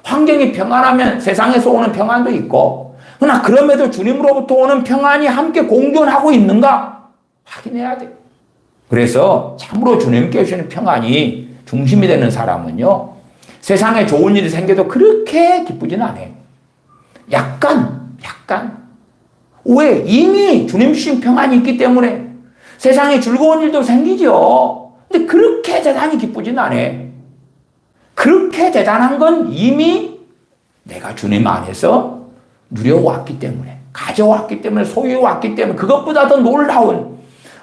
환경이 평안하면 세상에서 오는 평안도 있고 그러나 그럼에도 주님으로부터 오는 평안이 함께 공존하고 있는가 확인해야 돼. 그래서 참으로 주님께 주시는 평안이 중심이 되는 사람은요, 세상에 좋은 일이 생겨도 그렇게 기쁘지는 않아요. 약간. 왜? 이미 주님 주신 평안이 있기 때문에 세상에 즐거운 일도 생기죠. 근데 그렇게 대단히 기쁘지는 않아요. 그렇게 대단한 건 이미 내가 주님 안에서 누려왔기 때문에, 가져왔기 때문에, 소유해왔기 때문에, 그것보다 더 놀라운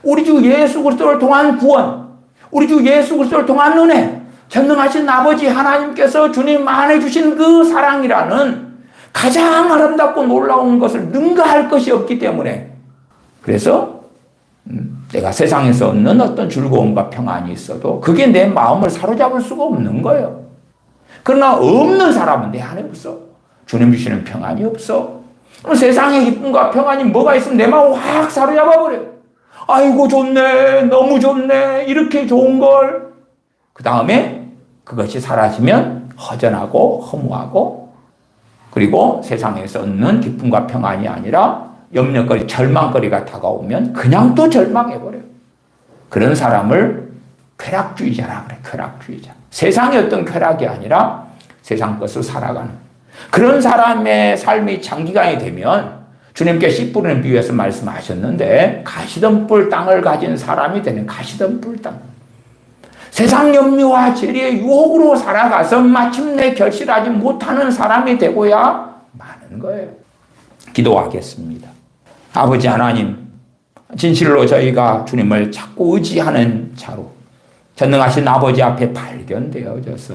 우리 주 예수 그리스도를 통한 구원, 우리 주 예수 그리스도를 통한 은혜, 전능하신 아버지 하나님께서 주님 안에 주신 그 사랑이라는 가장 아름답고 놀라운 것을 능가할 것이 없기 때문에, 그래서 내가 세상에서 얻는 어떤 즐거움과 평안이 있어도 그게 내 마음을 사로잡을 수가 없는 거예요. 그러나 없는 사람은 내 안에 없어. 주님 주시는 평안이 없어. 그럼 세상의 기쁨과 평안이 뭐가 있으면 내 마음을 확 사로잡아 버려요. 아이고 좋네, 너무 좋네, 이렇게 좋은 걸. 그 다음에 그것이 사라지면 허전하고 허무하고, 그리고 세상에서 얻는 기쁨과 평안이 아니라 염려거리, 절망거리가 다가오면 그냥 또 절망해버려요. 그런 사람을 쾌락주의자라 그래. 쾌락주의자. 세상의 어떤 쾌락이 아니라 세상 것을 살아가는 그런 사람의 삶이 장기간이 되면, 주님께 씨 뿌리는 비유에서 말씀하셨는데, 가시덤불 땅을 가진 사람이 되는 가시덤불 땅. 세상 염려와 재리의 유혹으로 살아가서 마침내 결실하지 못하는 사람이 되고야 마는 거예요. 기도하겠습니다. 아버지 하나님, 진실로 저희가 주님을 자꾸 의지하는 자로 전능하신 아버지 앞에 발견되어져서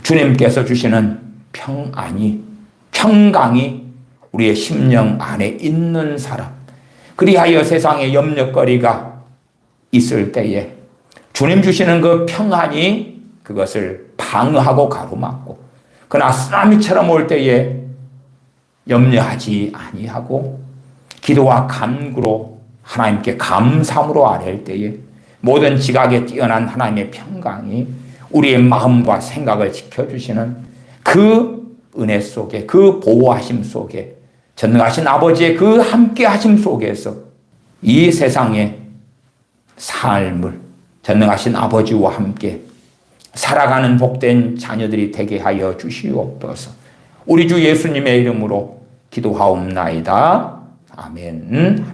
주님께서 주시는 평안이, 평강이 우리의 심령 안에 있는 사람, 그리하여 세상에 염려거리가 있을 때에 주님 주시는 그 평안이 그것을 방어하고 가로막고, 그러나 쓰나미처럼 올 때에 염려하지 아니하고 기도와 간구로 하나님께 감사함으로 아뢰을 때에 모든 지각에 뛰어난 하나님의 평강이 우리의 마음과 생각을 지켜주시는 그 은혜 속에, 그 보호하심 속에, 전능하신 아버지의 그 함께하심 속에서 이 세상의 삶을 전능하신 아버지와 함께 살아가는 복된 자녀들이 되게 하여 주시옵소서. 우리 주 예수님의 이름으로 기도하옵나이다. 아멘.